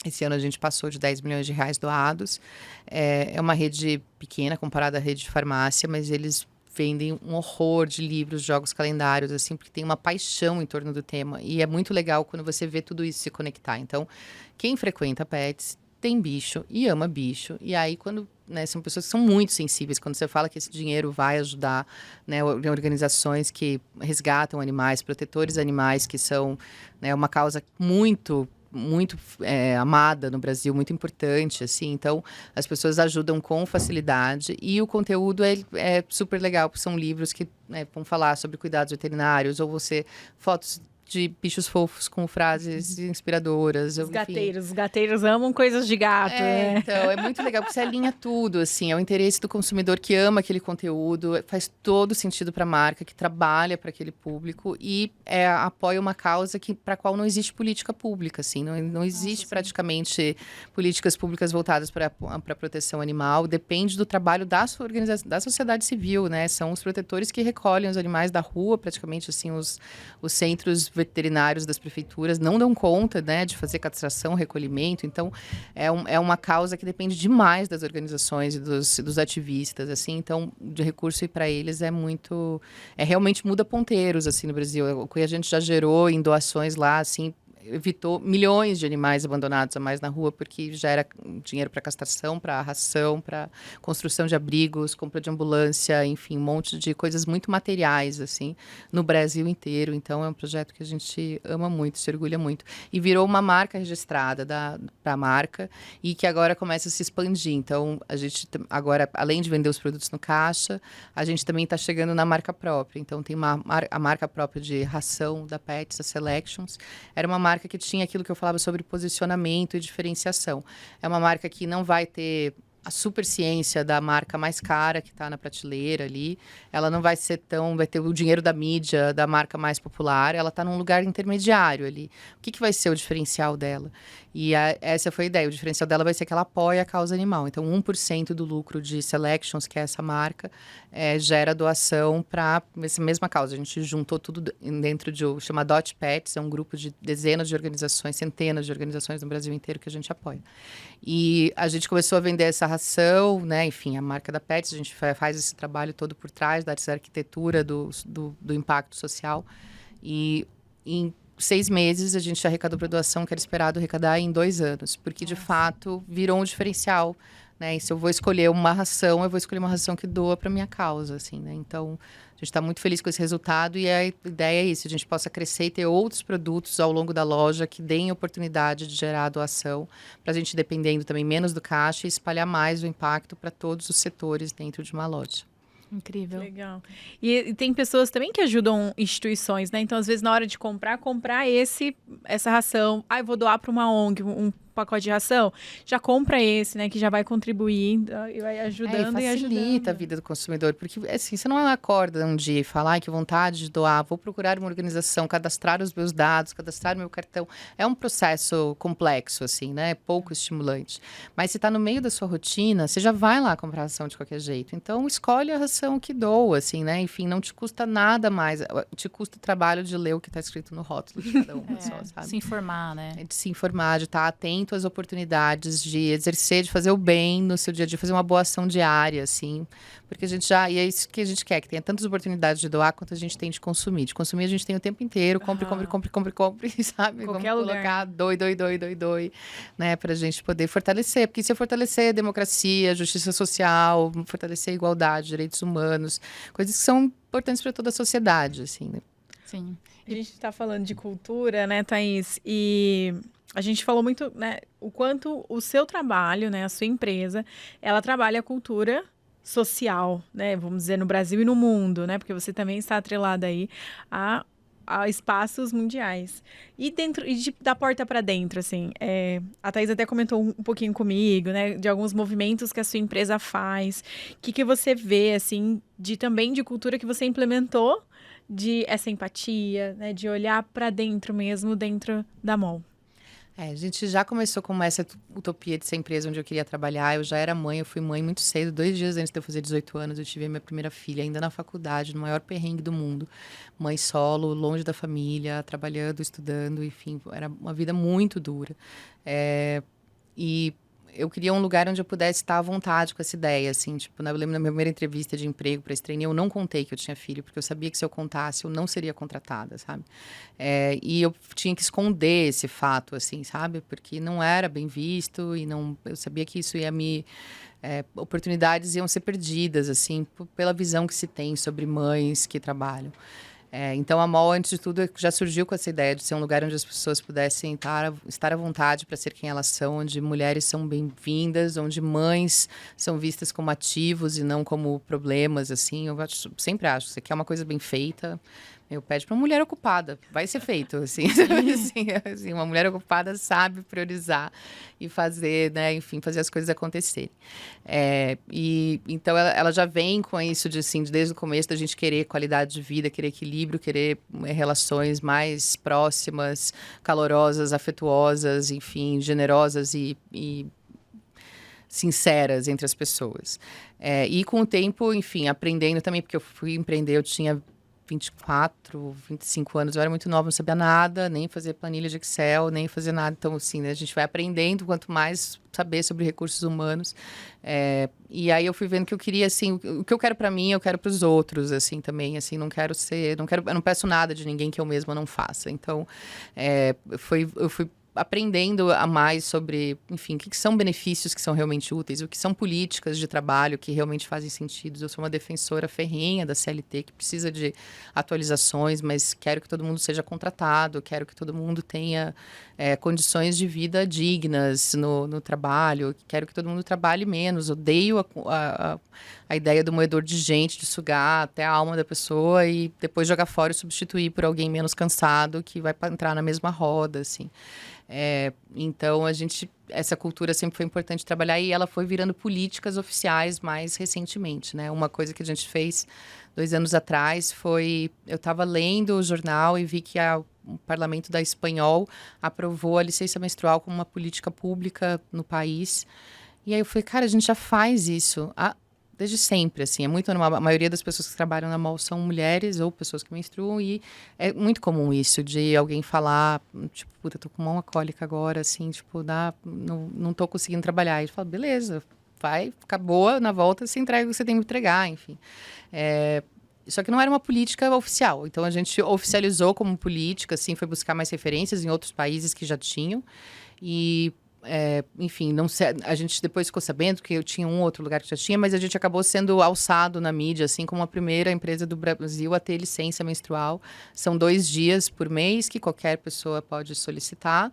Esse ano a gente passou de 10 milhões de reais doados. É uma rede pequena comparada à rede de farmácia, mas eles vendem um horror de livros, jogos, calendários, assim, porque tem uma paixão em torno do tema. E é muito legal quando você vê tudo isso se conectar. Então, quem frequenta Pets tem bicho e ama bicho. E aí, são pessoas que são muito sensíveis. Quando você fala que esse dinheiro vai ajudar, né, organizações que resgatam animais, protetores animais, que são, né, uma causa muito amada no Brasil, muito importante, assim. Então, as pessoas ajudam com facilidade e o conteúdo é super legal, porque são livros que vão falar sobre cuidados veterinários, ou fotos de bichos fofos com frases inspiradoras. Os gateiros amam coisas de gato, né? Então, é muito legal, porque você alinha tudo, assim, é o interesse do consumidor que ama aquele conteúdo, faz todo sentido para a marca, que trabalha para aquele público e apoia uma causa para a qual não existe política pública, assim, não existe praticamente políticas públicas voltadas para a proteção animal, depende do trabalho da sua organização, da sociedade civil, né? São os protetores que recolhem os animais da rua, praticamente, assim, os centros veterinários das prefeituras não dão conta, né, de fazer castração, recolhimento. Então, é uma causa que depende demais das organizações e dos ativistas, assim. Então, de recurso e para eles realmente muda ponteiros, assim, no Brasil. O que a gente já gerou em doações lá, assim, evitou milhões de animais abandonados a mais na rua, porque já era dinheiro para castração, para ração, para construção de abrigos, compra de ambulância, enfim, um monte de coisas muito materiais, assim, no Brasil inteiro. Então, é um projeto que a gente ama muito, se orgulha muito. E virou uma marca registrada para a marca e que agora começa a se expandir. Então, a gente agora, além de vender os produtos no caixa, a gente também está chegando na marca própria. Então, tem a marca própria de ração da Pets, a Selections. Era uma marca que tinha aquilo que eu falava sobre posicionamento e diferenciação. É uma marca que não vai ter a super ciência da marca mais cara que está na prateleira ali. Ela não vai ter o dinheiro da mídia, da marca mais popular. Ela está num lugar intermediário ali. O que vai ser o diferencial dela? E essa foi a ideia. O diferencial dela vai ser que ela apoia a causa animal. Então, 1% do lucro de Selections, que é essa marca, gera doação para essa mesma causa. A gente juntou tudo dentro chama Dot Pets, é um grupo de dezenas de organizações, centenas de organizações no Brasil inteiro que a gente apoia. E a gente começou a vender essa ração, né? Enfim, a marca da Pets, a gente faz esse trabalho todo por trás dessa arquitetura do impacto social. E em 6 meses a gente arrecadou para doação que era esperado arrecadar em 2 anos, porque de fato virou um diferencial, né? E se eu vou escolher uma ração, eu vou escolher uma ração que doa para minha causa, assim, né? Então, a gente está muito feliz com esse resultado e a ideia é isso, a gente possa crescer e ter outros produtos ao longo da loja que deem oportunidade de gerar doação, para a gente, dependendo também menos do caixa, e espalhar mais o impacto para todos os setores dentro de uma loja. Incrível. Legal. E tem pessoas também que ajudam instituições, né? Então, às vezes, na hora de comprar essa ração. Eu vou doar para uma ONG, um pacote de ração. Já compra esse, né? Que já vai contribuir e vai ajudando e facilita a vida do consumidor. Porque, assim, você não acorda um dia e fala, que vontade de doar, vou procurar uma organização, cadastrar os meus dados, cadastrar meu cartão. É um processo complexo, assim, né? Pouco estimulante. Mas se está no meio da sua rotina, você já vai lá comprar ração de qualquer jeito. Então, escolhe a ração que doa, assim, né? Enfim, não te custa nada mais. Te custa o trabalho de ler o que está escrito no rótulo de cada uma só, sabe? Se informar, né? De se informar, de estar atento às oportunidades, de exercer, de fazer o bem no seu dia a dia, fazer uma boa ação diária, assim. Porque a gente e é isso que a gente quer, que tenha tantas oportunidades de doar quanto a gente tem de consumir. De consumir a gente tem o tempo inteiro, compre, sabe? Qualquer Vamos lugar. colocar doe, né? Pra gente poder fortalecer. Porque isso é fortalecer a democracia, a justiça social, fortalecer a igualdade, direitos humanos, coisas que são importantes para toda a sociedade, assim, né? Sim. A gente está falando de cultura, né, Thaís? E a gente falou muito, né, o quanto o seu trabalho, né, a sua empresa, ela trabalha a cultura social, né, vamos dizer, no Brasil e no mundo, né, porque você também está atrelada aí a espaços mundiais. E da porta para dentro, assim, a Thaís até comentou um pouquinho comigo, né, de alguns movimentos que a sua empresa faz. O que você vê, assim, também de cultura que você implementou, de essa empatia, né, de olhar para dentro mesmo, dentro da MOL? A gente já começou com essa utopia de ser empresa onde eu queria trabalhar. Eu já era mãe, eu fui mãe muito cedo. 2 dias antes de eu fazer 18 anos, eu tive a minha primeira filha, ainda na faculdade, no maior perrengue do mundo. Mãe solo, longe da família, trabalhando, estudando, enfim. Era uma vida muito dura. E eu queria um lugar onde eu pudesse estar à vontade com essa ideia, assim, tipo, eu lembro na minha primeira entrevista de emprego para esse trainee, eu não contei que eu tinha filho, porque eu sabia que se eu contasse, eu não seria contratada, sabe? E eu tinha que esconder esse fato, assim, sabe? Porque não era bem visto e eu sabia que isso ia oportunidades iam ser perdidas, assim, pela visão que se tem sobre mães que trabalham. Então, a MOL, antes de tudo, já surgiu com essa ideia de ser um lugar onde as pessoas pudessem estar à vontade para ser quem elas são, onde mulheres são bem-vindas, onde mães são vistas como ativos e não como problemas, assim. Eu sempre acho que você quer uma coisa bem feita, Eu pede para uma mulher ocupada, vai ser feito, assim, assim, uma mulher ocupada sabe priorizar e fazer, né, enfim, fazer as coisas acontecerem. E então ela já vem com isso de, assim, desde o começo da gente querer qualidade de vida, querer equilíbrio, querer relações mais próximas, calorosas, afetuosas, enfim, generosas e sinceras entre as pessoas. E com o tempo, enfim, aprendendo também, porque eu fui empreender, eu tinha 24, 25 anos, eu era muito nova, não sabia nada, nem fazer planilha de Excel, nem fazer nada. Então, assim, né, a gente vai aprendendo, quanto mais saber sobre recursos humanos. E aí eu fui vendo que eu queria, assim, o que eu quero para mim, eu quero para os outros, assim, também, assim, eu não peço nada de ninguém que eu mesma não faça. Então, eu fui aprendendo a mais sobre, enfim, o que são benefícios que são realmente úteis, o que são políticas de trabalho que realmente fazem sentido. Eu sou uma defensora ferrenha da CLT, que precisa de atualizações, mas quero que todo mundo seja contratado, quero que todo mundo tenha condições de vida dignas no trabalho, quero que todo mundo trabalhe menos. Odeio a ideia do moedor de gente, de sugar até a alma da pessoa e depois jogar fora e substituir por alguém menos cansado que vai entrar na mesma roda, assim. Então, essa cultura sempre foi importante trabalhar e ela foi virando políticas oficiais mais recentemente, né? Uma coisa que a gente fez 2 anos atrás foi... Eu estava lendo o jornal e vi que o Parlamento da Espanhol aprovou a licença menstrual como uma política pública no país. E aí eu falei, cara, a gente já faz isso desde sempre, assim, é muito normal. A maioria das pessoas que trabalham na MOL são mulheres ou pessoas que menstruam e é muito comum isso, de alguém falar, tipo, puta, tô com uma cólica agora, assim, tipo, não tô conseguindo trabalhar. E eu falo, beleza, vai, fica boa, na volta você entrega o que você tem que entregar, enfim. Só que não era uma política oficial, então a gente oficializou como política, assim, foi buscar mais referências em outros países que já tinham e... enfim, a gente depois ficou sabendo que eu tinha um outro lugar que já tinha, mas a gente acabou sendo alçado na mídia, assim, como a primeira empresa do Brasil a ter licença menstrual. São 2 dias por mês que qualquer pessoa pode solicitar,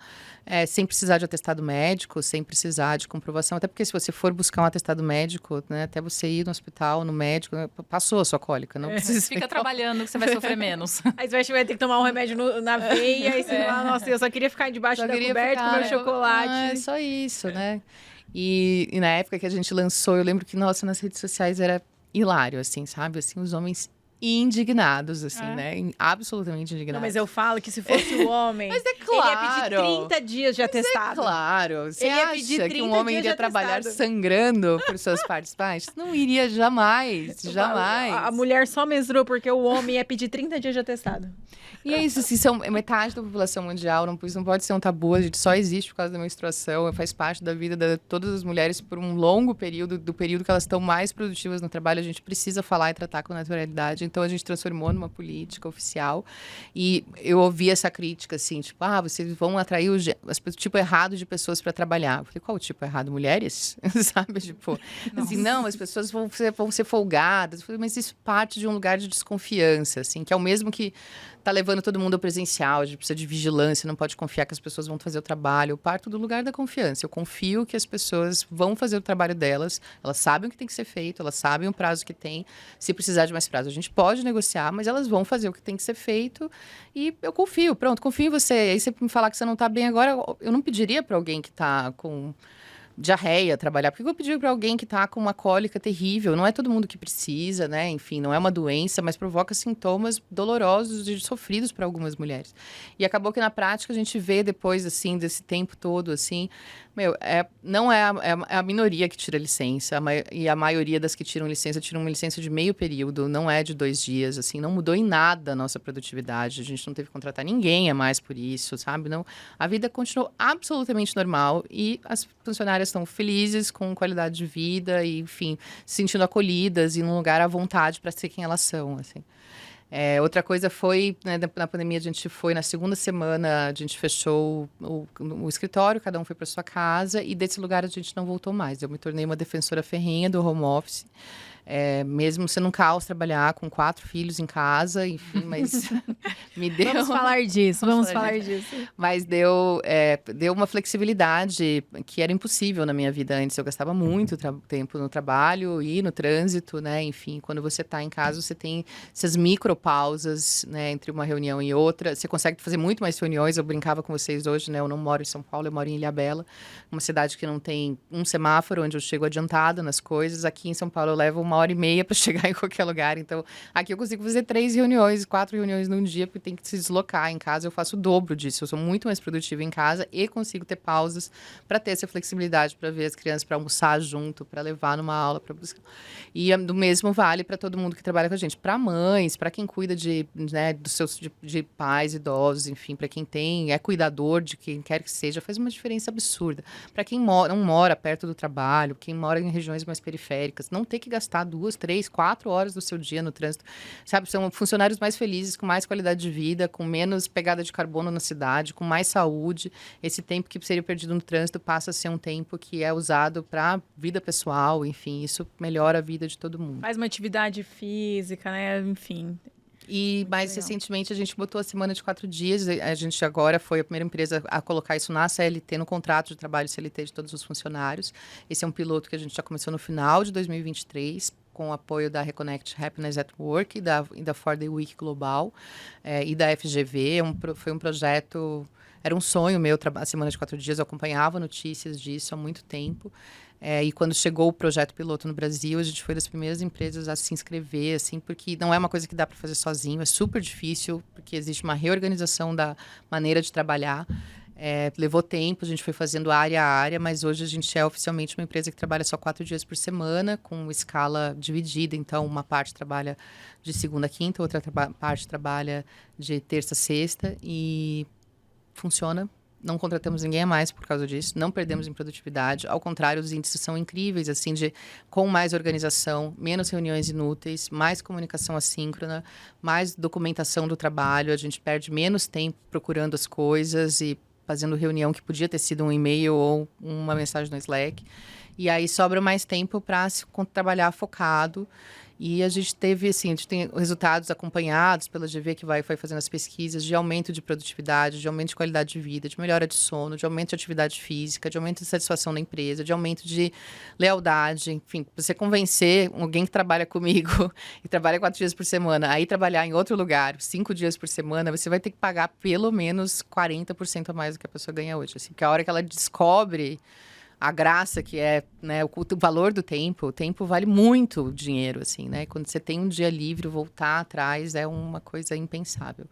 sem precisar de atestado médico, sem precisar de comprovação. Até porque se você for buscar um atestado médico, né, até você ir no hospital, no médico, passou a sua cólica, não precisa... Fica trabalhando que você vai sofrer menos. Aí você vai ter que tomar um remédio na veia, e você fala, nossa, eu só queria ficar debaixo da coberta com meu chocolate. Só isso, né? E na época que a gente lançou, eu lembro que, nossa, nas redes sociais era hilário, assim, sabe? Assim, os homens indignados, assim, né? Absolutamente indignados. Não, mas eu falo que se fosse o homem, mas é claro. ele ia pedir 30 dias de atestado. Claro. Você ele ia acha pedir 30 que um homem iria trabalhar sangrando por suas partes baixas? Não iria jamais, jamais. A mulher só menstrua porque o homem ia pedir 30 dias de atestado. E é isso, assim, metade da população mundial, isso não pode ser um tabu, a gente só existe por causa da menstruação, faz parte da vida de todas as mulheres por um longo período, do período que elas estão mais produtivas no trabalho, a gente precisa falar e tratar com naturalidade, então a gente transformou numa política oficial, e eu ouvi essa crítica, assim, tipo, vocês vão atrair o tipo errado de pessoas para trabalhar. Eu falei, qual o tipo errado? Mulheres? Sabe, tipo, assim, não, as pessoas vão ser folgadas. Eu falei, mas isso parte de um lugar de desconfiança, assim, que é o mesmo que tá levando todo mundo ao presencial, a gente precisa de vigilância, não pode confiar que as pessoas vão fazer o trabalho. Eu parto do lugar da confiança. Eu confio que as pessoas vão fazer o trabalho delas, elas sabem o que tem que ser feito, elas sabem o prazo que tem. Se precisar de mais prazo, a gente pode negociar, mas elas vão fazer o que tem que ser feito e eu confio. Pronto, confio em você. Aí você me falar que você não tá bem agora, eu não pediria para alguém que tá com diarreia trabalhar. Por que eu pedi para alguém que tá com uma cólica terrível? Não é todo mundo que precisa, né? Enfim, não é uma doença, mas provoca sintomas dolorosos e sofridos para algumas mulheres. E acabou que na prática a gente vê depois, assim, desse tempo todo, assim, não é a minoria que tira licença, e a maioria das que tiram uma licença de meio período, não é de 2 dias, assim, não mudou em nada a nossa produtividade, a gente não teve que contratar ninguém a mais por isso, sabe? Não, a vida continuou absolutamente normal e as funcionárias estão felizes, com qualidade de vida e, enfim, se sentindo acolhidas e num lugar à vontade para ser quem elas são, assim. Outra coisa foi, né, na pandemia, a gente foi, na segunda semana, a gente fechou o escritório, cada um foi para sua casa, e desse lugar a gente não voltou mais. Eu me tornei uma defensora ferrenha do home office. Mesmo sendo um caos trabalhar com 4 filhos em casa, enfim, mas me deu... Vamos falar disso, vamos falar disso. Mas deu uma flexibilidade que era impossível na minha vida antes. Eu gastava muito tempo no trabalho e no trânsito, né? Enfim, quando você está em casa, você tem essas micropausas, né? Entre uma reunião e outra. Você consegue fazer muito mais reuniões. Eu brincava com vocês hoje, né? Eu não moro em São Paulo, eu moro em Ilhabela, uma cidade que não tem um semáforo, onde eu chego adiantada nas coisas. Aqui em São Paulo eu levo 1h30 para chegar em qualquer lugar. Então, aqui eu consigo fazer 3 reuniões, 4 reuniões num dia, porque tem que se deslocar. Em casa eu faço o dobro disso. Eu sou muito mais produtiva em casa e consigo ter pausas para ter essa flexibilidade, para ver as crianças, para almoçar junto, para levar numa aula, para buscar. E do mesmo vale para todo mundo que trabalha com a gente. Para mães, para quem cuida de pais idosos, enfim, para quem é cuidador de quem quer que seja, faz uma diferença absurda. Para quem não mora perto do trabalho, quem mora em regiões mais periféricas, não ter que gastar 2, 3, 4 horas do seu dia no trânsito, sabe? São funcionários mais felizes, com mais qualidade de vida, com menos pegada de carbono na cidade, com mais saúde. Esse tempo que seria perdido no trânsito passa a ser um tempo que é usado para vida pessoal, enfim, isso melhora a vida de todo mundo. Faz uma atividade física, né? Enfim. E mais recentemente a gente botou a semana de 4 dias. A gente agora foi a primeira empresa a colocar isso na CLT, no contrato de trabalho CLT de todos os funcionários. Esse é um piloto que a gente já começou no final de 2023, com o apoio da Reconnect Happiness at Work e da 4-Day Week Global e da FGV. Foi um projeto... Era um sonho meu, a semana de 4 dias. Eu acompanhava notícias disso há muito tempo. E quando chegou o projeto piloto no Brasil, a gente foi das primeiras empresas a se inscrever, assim, porque não é uma coisa que dá para fazer sozinho, é super difícil, porque existe uma reorganização da maneira de trabalhar. Levou tempo, a gente foi fazendo área a área, mas hoje a gente é oficialmente uma empresa que trabalha só 4 dias por semana, com escala dividida. Então, uma parte trabalha de segunda a quinta, outra parte trabalha de terça a sexta e funciona. Não contratamos ninguém a mais por causa disso, não perdemos em produtividade. Ao contrário, os índices são incríveis, assim, com mais organização, menos reuniões inúteis, mais comunicação assíncrona, mais documentação do trabalho. A gente perde menos tempo procurando as coisas e fazendo reunião que podia ter sido um e-mail ou uma mensagem no Slack. E aí sobra mais tempo para trabalhar focado. E a gente teve, assim, a gente tem resultados acompanhados pela GV, que vai fazendo as pesquisas de aumento de produtividade, de aumento de qualidade de vida, de melhora de sono, de aumento de atividade física, de aumento de satisfação da empresa, de aumento de lealdade. Enfim, você convencer alguém que trabalha comigo e trabalha 4 dias por semana, aí trabalhar em outro lugar 5 dias por semana, você vai ter que pagar pelo menos 40% a mais do que a pessoa ganha hoje. Assim, porque a hora que ela descobre a graça que é, né, o valor do tempo, o tempo vale muito dinheiro, assim, né? Quando você tem um dia livre, voltar atrás é uma coisa impensável.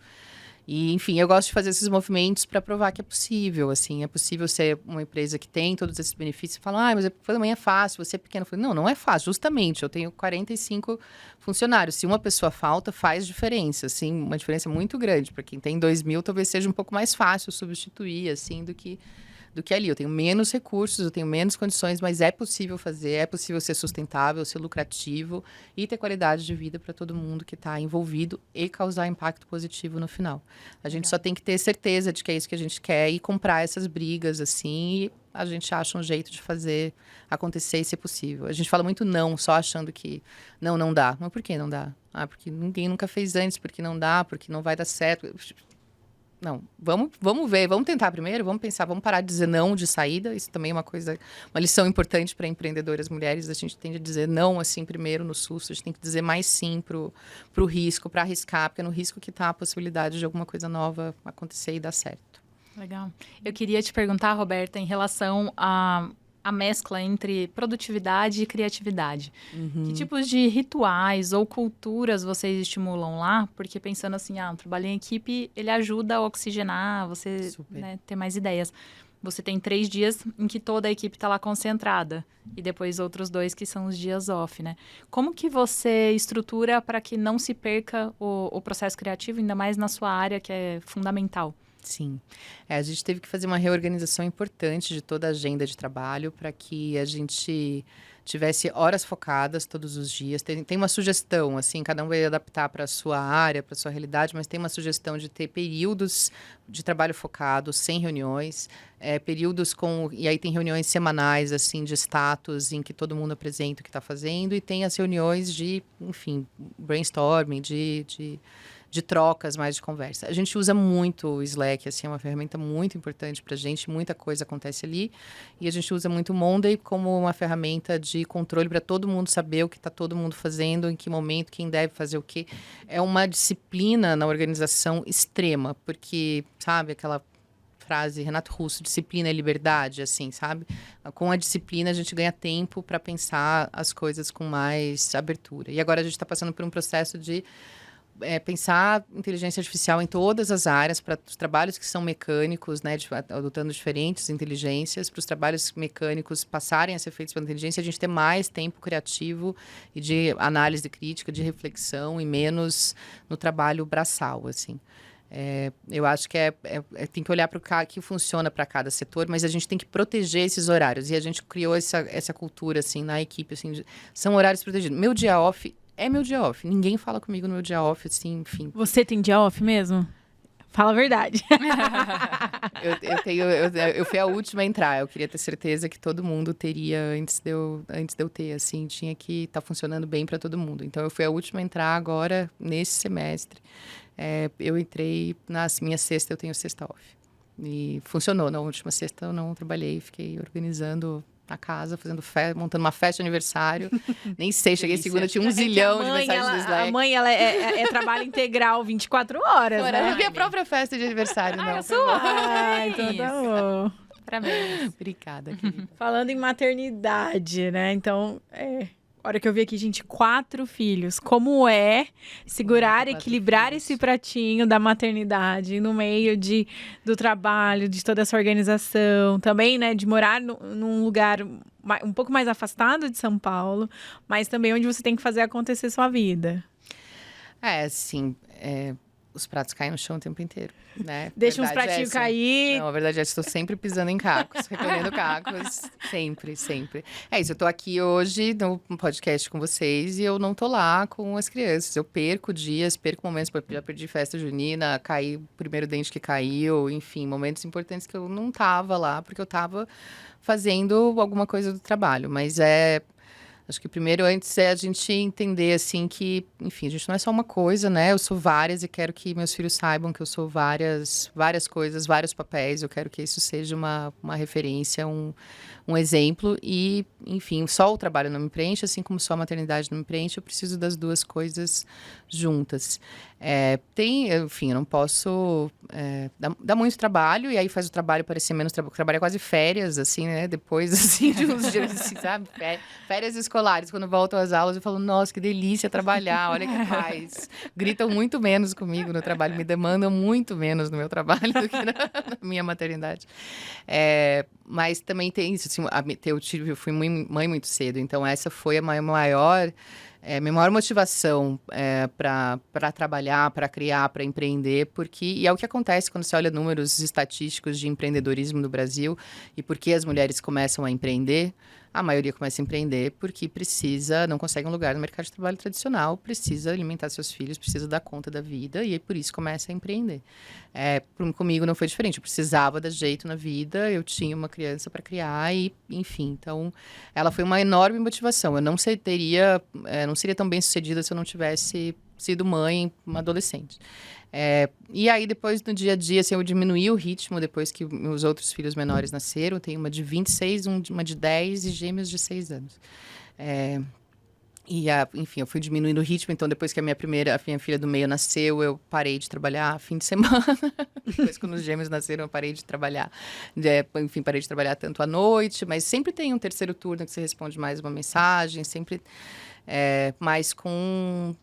E, enfim, eu gosto de fazer esses movimentos para provar que é possível, assim, é possível ser uma empresa que tem todos esses benefícios e falar, mas também é fácil, você é pequeno. Eu falei, não é fácil, justamente, eu tenho 45 funcionários, se uma pessoa falta, faz diferença, assim, uma diferença muito grande. Para quem tem 2.000, talvez seja um pouco mais fácil substituir, assim, do que ali. Eu tenho menos recursos, eu tenho menos condições, mas é possível fazer, é possível ser sustentável, ser lucrativo e ter qualidade de vida para todo mundo que está envolvido e causar impacto positivo no final. A gente só tem que ter certeza de que é isso que a gente quer e comprar essas brigas, assim, e a gente acha um jeito de fazer acontecer e ser possível. A gente fala muito não, só achando que não dá. Mas por que não dá? Porque ninguém nunca fez antes, porque não dá, porque não vai dar certo. Não, vamos ver, vamos tentar primeiro, vamos pensar, vamos parar de dizer não de saída. Isso também é uma lição importante para empreendedoras mulheres. A gente tende a dizer não, assim, primeiro no susto. A gente tem que dizer mais sim pro risco, para arriscar, porque é no risco que está a possibilidade de alguma coisa nova acontecer e dar certo. Legal. Eu queria te perguntar, Roberta, em relação a mescla entre produtividade e criatividade. Que tipos de rituais ou culturas vocês estimulam lá? Porque pensando assim, um trabalho em equipe, ele ajuda a oxigenar, você, né, ter mais ideias. Você tem 3 dias em que toda a equipe está lá concentrada. E depois outros 2 que são os dias off, né? Como que você estrutura para que não se perca o processo criativo, ainda mais na sua área, que é fundamental? Sim. A gente teve que fazer uma reorganização importante de toda a agenda de trabalho para que a gente tivesse horas focadas todos os dias. Tem uma sugestão, assim, cada um vai adaptar para a sua área, para a sua realidade, mas tem uma sugestão de ter períodos de trabalho focado, sem reuniões, períodos e aí tem reuniões semanais, assim, de status, em que todo mundo apresenta o que está fazendo, e tem as reuniões de, enfim, brainstorming, de trocas, mais de conversa. A gente usa muito o Slack, assim, é uma ferramenta muito importante para a gente, muita coisa acontece ali. E a gente usa muito o Monday como uma ferramenta de controle para todo mundo saber o que está todo mundo fazendo, em que momento, quem deve fazer o quê. É uma disciplina na organização extrema, porque, sabe, aquela frase, Renato Russo, disciplina é liberdade, assim, sabe? Com a disciplina a gente ganha tempo para pensar as coisas com mais abertura. E agora a gente está passando por um processo de pensar inteligência artificial em todas as áreas, para os trabalhos que são mecânicos, né, adotando diferentes inteligências, para os trabalhos mecânicos passarem a ser feitos pela inteligência, a gente ter mais tempo criativo e de análise crítica, de reflexão, e menos no trabalho braçal, assim. Eu acho que tem que olhar para o que funciona para cada setor, mas a gente tem que proteger esses horários. E a gente criou essa cultura, assim, na equipe, assim, são horários protegidos. Meu dia off é meu dia off. Ninguém fala comigo no meu dia off, assim, enfim. Você tem dia off mesmo? Fala a verdade. Eu fui a última a entrar. Eu queria ter certeza que todo mundo teria antes de eu ter, assim. Tinha que estar funcionando bem para todo mundo. Então, eu fui a última a entrar agora, nesse semestre. Eu entrei na minha sexta, eu tenho sexta off. E funcionou. Na última sexta eu não trabalhei, fiquei organizando a casa, montando uma festa de aniversário. Nem sei, cheguei segunda, tinha 1 zilhão de mensagens do Slack. A mãe, ela é trabalho integral 24 horas, né? Não vi a própria festa de aniversário, não. Então tá bom. Parabéns. Obrigada, querida. Falando em maternidade, né? Então, a hora que eu vi aqui, gente, 4 filhos. Como é segurar, equilibrar esse pratinho da maternidade no meio do trabalho, de toda essa organização. Também, né, de morar num lugar um pouco mais afastado de São Paulo, mas também onde você tem que fazer acontecer sua vida. Sim. Os pratos caem no chão o tempo inteiro, né? Deixa uns pratinhos cair. Não, a verdade é que estou sempre pisando em cacos, recolhendo cacos, sempre, sempre. É isso, eu tô aqui hoje no podcast com vocês e eu não tô lá com as crianças. Eu perco dias, perco momentos, já perdi festa junina, caí o primeiro dente que caiu, enfim, momentos importantes que eu não tava lá, porque eu tava fazendo alguma coisa do trabalho, mas acho que primeiro, antes, a gente entender, assim, que, enfim, a gente não é só uma coisa, né? Eu sou várias e quero que meus filhos saibam que eu sou várias coisas, vários papéis. Eu quero que isso seja uma referência, um exemplo. E, enfim, só o trabalho não me preenche, assim como só a maternidade não me preenche. Eu preciso das duas coisas juntas. Enfim, eu não posso dar muito trabalho, e aí faz o trabalho parecer menos trabalho. Trabalho é quase férias, assim, né? Depois, assim, de uns dias, assim, sabe? Férias escolares. Quando voltam às aulas, eu falo, nossa, que delícia trabalhar, olha que paz. Gritam muito menos comigo no trabalho, me demandam muito menos no meu trabalho do que na minha maternidade. Mas também tem isso, assim, eu fui mãe muito cedo, então essa foi a minha maior motivação para trabalhar, para criar, para empreender, e é o que acontece quando você olha números estatísticos de empreendedorismo no Brasil e por que as mulheres começam a empreender. A maioria começa a empreender porque não consegue um lugar no mercado de trabalho tradicional, precisa alimentar seus filhos, precisa dar conta da vida, e aí por isso começa a empreender. Comigo não foi diferente, eu precisava dar jeito na vida, eu tinha uma criança para criar, e enfim, então ela foi uma enorme motivação. Eu não seria tão bem sucedida se eu não tivesse sido mãe, uma adolescente. E aí, depois, no dia a dia, assim, eu diminuí o ritmo depois que meus outros filhos menores nasceram. Eu tenho uma de 26, uma de 10 e gêmeos de 6 anos. Enfim, eu fui diminuindo o ritmo. Então, depois que a minha filha do meio nasceu, eu parei de trabalhar fim de semana. Depois, quando os gêmeos nasceram, eu parei de trabalhar. Enfim, parei de trabalhar tanto à noite. Mas sempre tem um terceiro turno que você responde mais uma mensagem. Sempre... mas com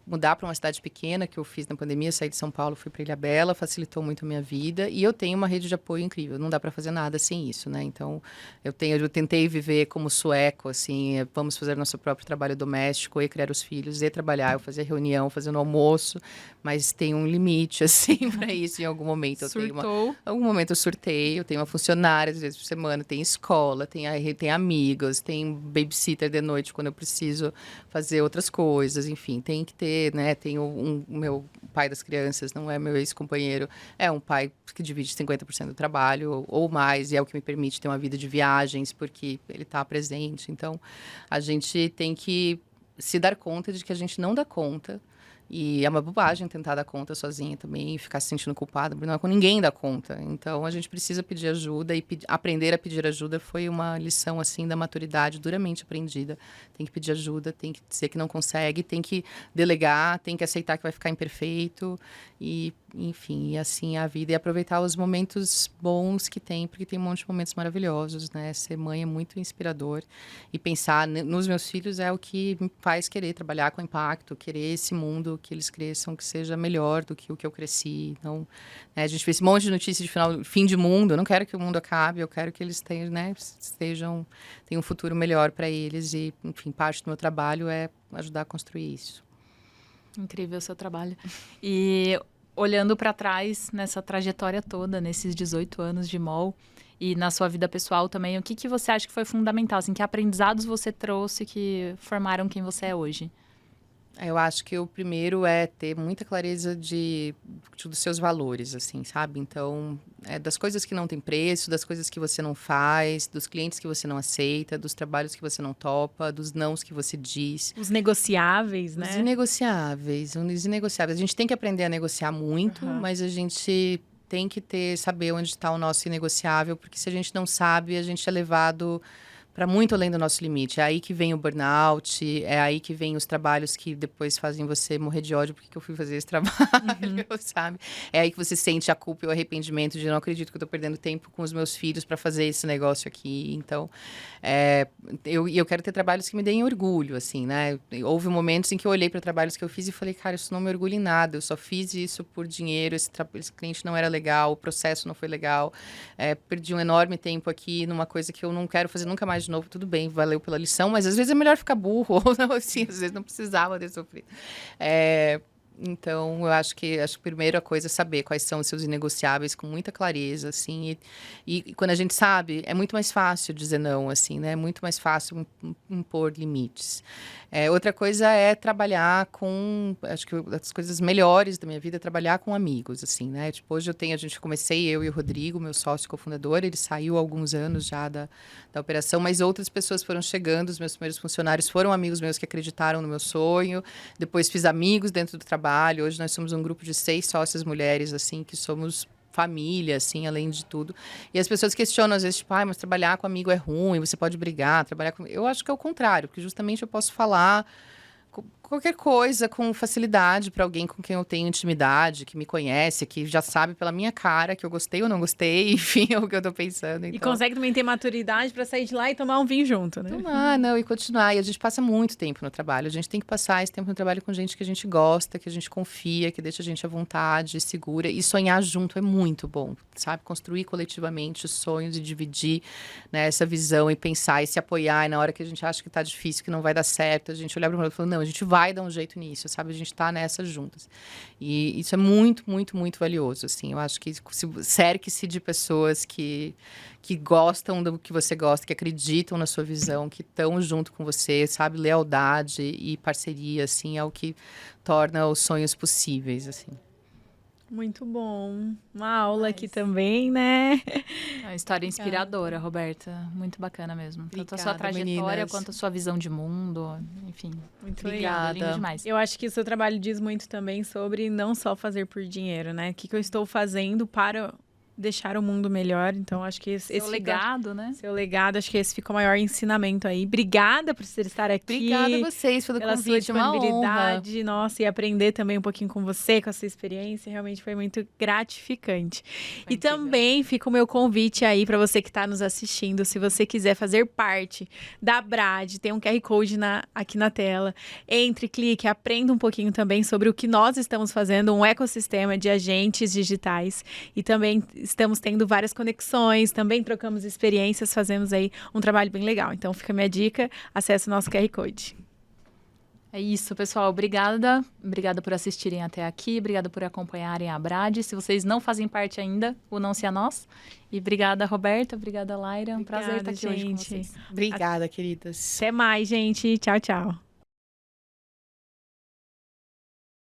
mudar para uma cidade pequena, que eu fiz na pandemia, saí de São Paulo, fui para Ilhabela, facilitou muito a minha vida. E eu tenho uma rede de apoio incrível, não dá para fazer nada sem isso, né? Então, eu tentei viver como sueco, assim, vamos fazer nosso próprio trabalho doméstico, e criar os filhos, e trabalhar, eu fazia reunião, fazendo almoço, mas tem um limite, assim, para isso em algum momento. Em algum momento eu surtei, eu tenho uma funcionária, às vezes por semana, tem escola, tem amigos, tem babysitter de noite quando eu preciso fazer outras coisas, enfim, tem que ter, né? Tem o meu pai das crianças, não é meu ex-companheiro, é um pai que divide 50% do trabalho ou mais, e é o que me permite ter uma vida de viagens, porque ele está presente. Então, a gente tem que se dar conta de que a gente não dá conta. E é uma bobagem tentar dar conta sozinha também, ficar se sentindo culpada, porque não é com ninguém dá conta. Então, a gente precisa pedir ajuda e aprender a pedir ajuda foi uma lição, assim, da maturidade duramente aprendida. Tem que pedir ajuda, tem que dizer que não consegue, tem que delegar, tem que aceitar que vai ficar imperfeito e, enfim, e assim a vida. E aproveitar os momentos bons que tem, porque tem um monte de momentos maravilhosos, né? Ser mãe é muito inspirador. E pensar nos meus filhos é o que me faz querer trabalhar com impacto, querer esse mundo que eles cresçam, que seja melhor do que o que eu cresci. Então, né, a gente fez esse monte de notícias de fim de mundo. Eu não quero que o mundo acabe, eu quero que eles tenham, né, tenham um futuro melhor para eles. E, enfim, parte do meu trabalho é ajudar a construir isso. Incrível o seu trabalho. E olhando para trás, nessa trajetória toda, nesses 18 anos de MOL, e na sua vida pessoal também, o que você acha que foi fundamental? Assim, que aprendizados você trouxe que formaram quem você é hoje? Eu acho que o primeiro é ter muita clareza dos seus valores, assim, sabe? Então, das coisas que não tem preço, das coisas que você não faz, dos clientes que você não aceita, dos trabalhos que você não topa, dos nãos que você diz. Os negociáveis, né? Os inegociáveis. A gente tem que aprender a negociar muito, mas a gente tem que saber onde está o nosso inegociável, porque se a gente não sabe, a gente é levado para muito além do nosso limite. É aí que vem o burnout, é aí que vem os trabalhos que depois fazem você morrer de ódio porque eu fui fazer esse trabalho, sabe? É aí que você sente a culpa e o arrependimento de não acredito que eu tô perdendo tempo com os meus filhos para fazer esse negócio aqui. Então, eu quero ter trabalhos que me deem orgulho, assim, né? Houve momentos em que eu olhei para trabalhos que eu fiz e falei, cara, isso não me orgulha em nada, eu só fiz isso por dinheiro, esse cliente não era legal, o processo não foi legal, perdi um enorme tempo aqui numa coisa que eu não quero fazer nunca mais de novo. Tudo bem, valeu pela lição, mas às vezes é melhor ficar burro, ou não, assim, às vezes não precisava ter sofrido. Então, eu acho que a primeira coisa é saber quais são os seus inegociáveis com muita clareza, assim, e quando a gente sabe, é muito mais fácil dizer não, assim, né? É muito mais fácil impor limites. Outra coisa é trabalhar acho que as coisas melhores da minha vida é trabalhar com amigos, assim, né? Tipo, hoje comecei, eu e o Rodrigo, meu sócio cofundador, ele saiu há alguns anos já da operação, mas outras pessoas foram chegando, os meus primeiros funcionários foram amigos meus que acreditaram no meu sonho, depois fiz amigos dentro do trabalho, hoje nós somos um grupo de 6 sócias mulheres, assim, que somos família, assim, além de tudo. E as pessoas questionam, às vezes, tipo, mas trabalhar com amigo é ruim, você pode brigar, trabalhar com... Eu acho que é o contrário, porque justamente eu posso falar qualquer coisa com facilidade para alguém com quem eu tenho intimidade, que me conhece, que já sabe pela minha cara que eu gostei ou não gostei, enfim, é o que eu tô pensando. Então. E consegue também ter maturidade para sair de lá e tomar um vinho junto, né? E continuar. E a gente passa muito tempo no trabalho. A gente tem que passar esse tempo no trabalho com gente que a gente gosta, que a gente confia, que deixa a gente à vontade, segura. E sonhar junto é muito bom, sabe? Construir coletivamente os sonhos e dividir, né, essa visão e pensar e se apoiar. E na hora que a gente acha que tá difícil, que não vai dar certo, a gente olhar para o outro e falar, não, a gente vai dar um jeito nisso, sabe? A gente tá nessas juntas. E isso é muito, muito, muito valioso, assim. Eu acho que cerque-se de pessoas que gostam do que você gosta, que acreditam na sua visão, que estão junto com você, sabe? Lealdade e parceria, assim, é o que torna os sonhos possíveis, assim. Muito bom. Uma aula aqui também, né? É uma história inspiradora, Roberta. Muito bacana mesmo. Obrigada, tanto a sua trajetória, meninas, quanto a sua visão de mundo. Enfim, muito obrigada. Lindo demais. Eu acho que o seu trabalho diz muito também sobre não só fazer por dinheiro, né? O que eu estou fazendo para deixar o mundo melhor. Então, acho que esse legado, né? Seu legado, acho que esse ficou o maior ensinamento aí. Obrigada por você estar aqui. Obrigada a vocês pelo pela convite, sua disponibilidade. Nossa, e aprender também um pouquinho com você, com a sua experiência. Realmente foi muito gratificante. E também fica o meu convite aí para você que está nos assistindo. Se você quiser fazer parte da Brad, tem um QR Code aqui na tela. Entre, clique, aprenda um pouquinho também sobre o que nós estamos fazendo, um ecossistema de agentes digitais. E também estamos tendo várias conexões, também trocamos experiências, fazemos aí um trabalho bem legal. Então fica a minha dica, acesse o nosso QR Code. É isso, pessoal. Obrigada. Obrigada por assistirem até aqui. Obrigada por acompanharem a Brad. Se vocês não fazem parte ainda, unam-se a nós. E obrigada, Roberta. Obrigada, Laira. Um prazer estar aqui hoje com vocês. Obrigada, queridas. Até mais, gente. Tchau, tchau.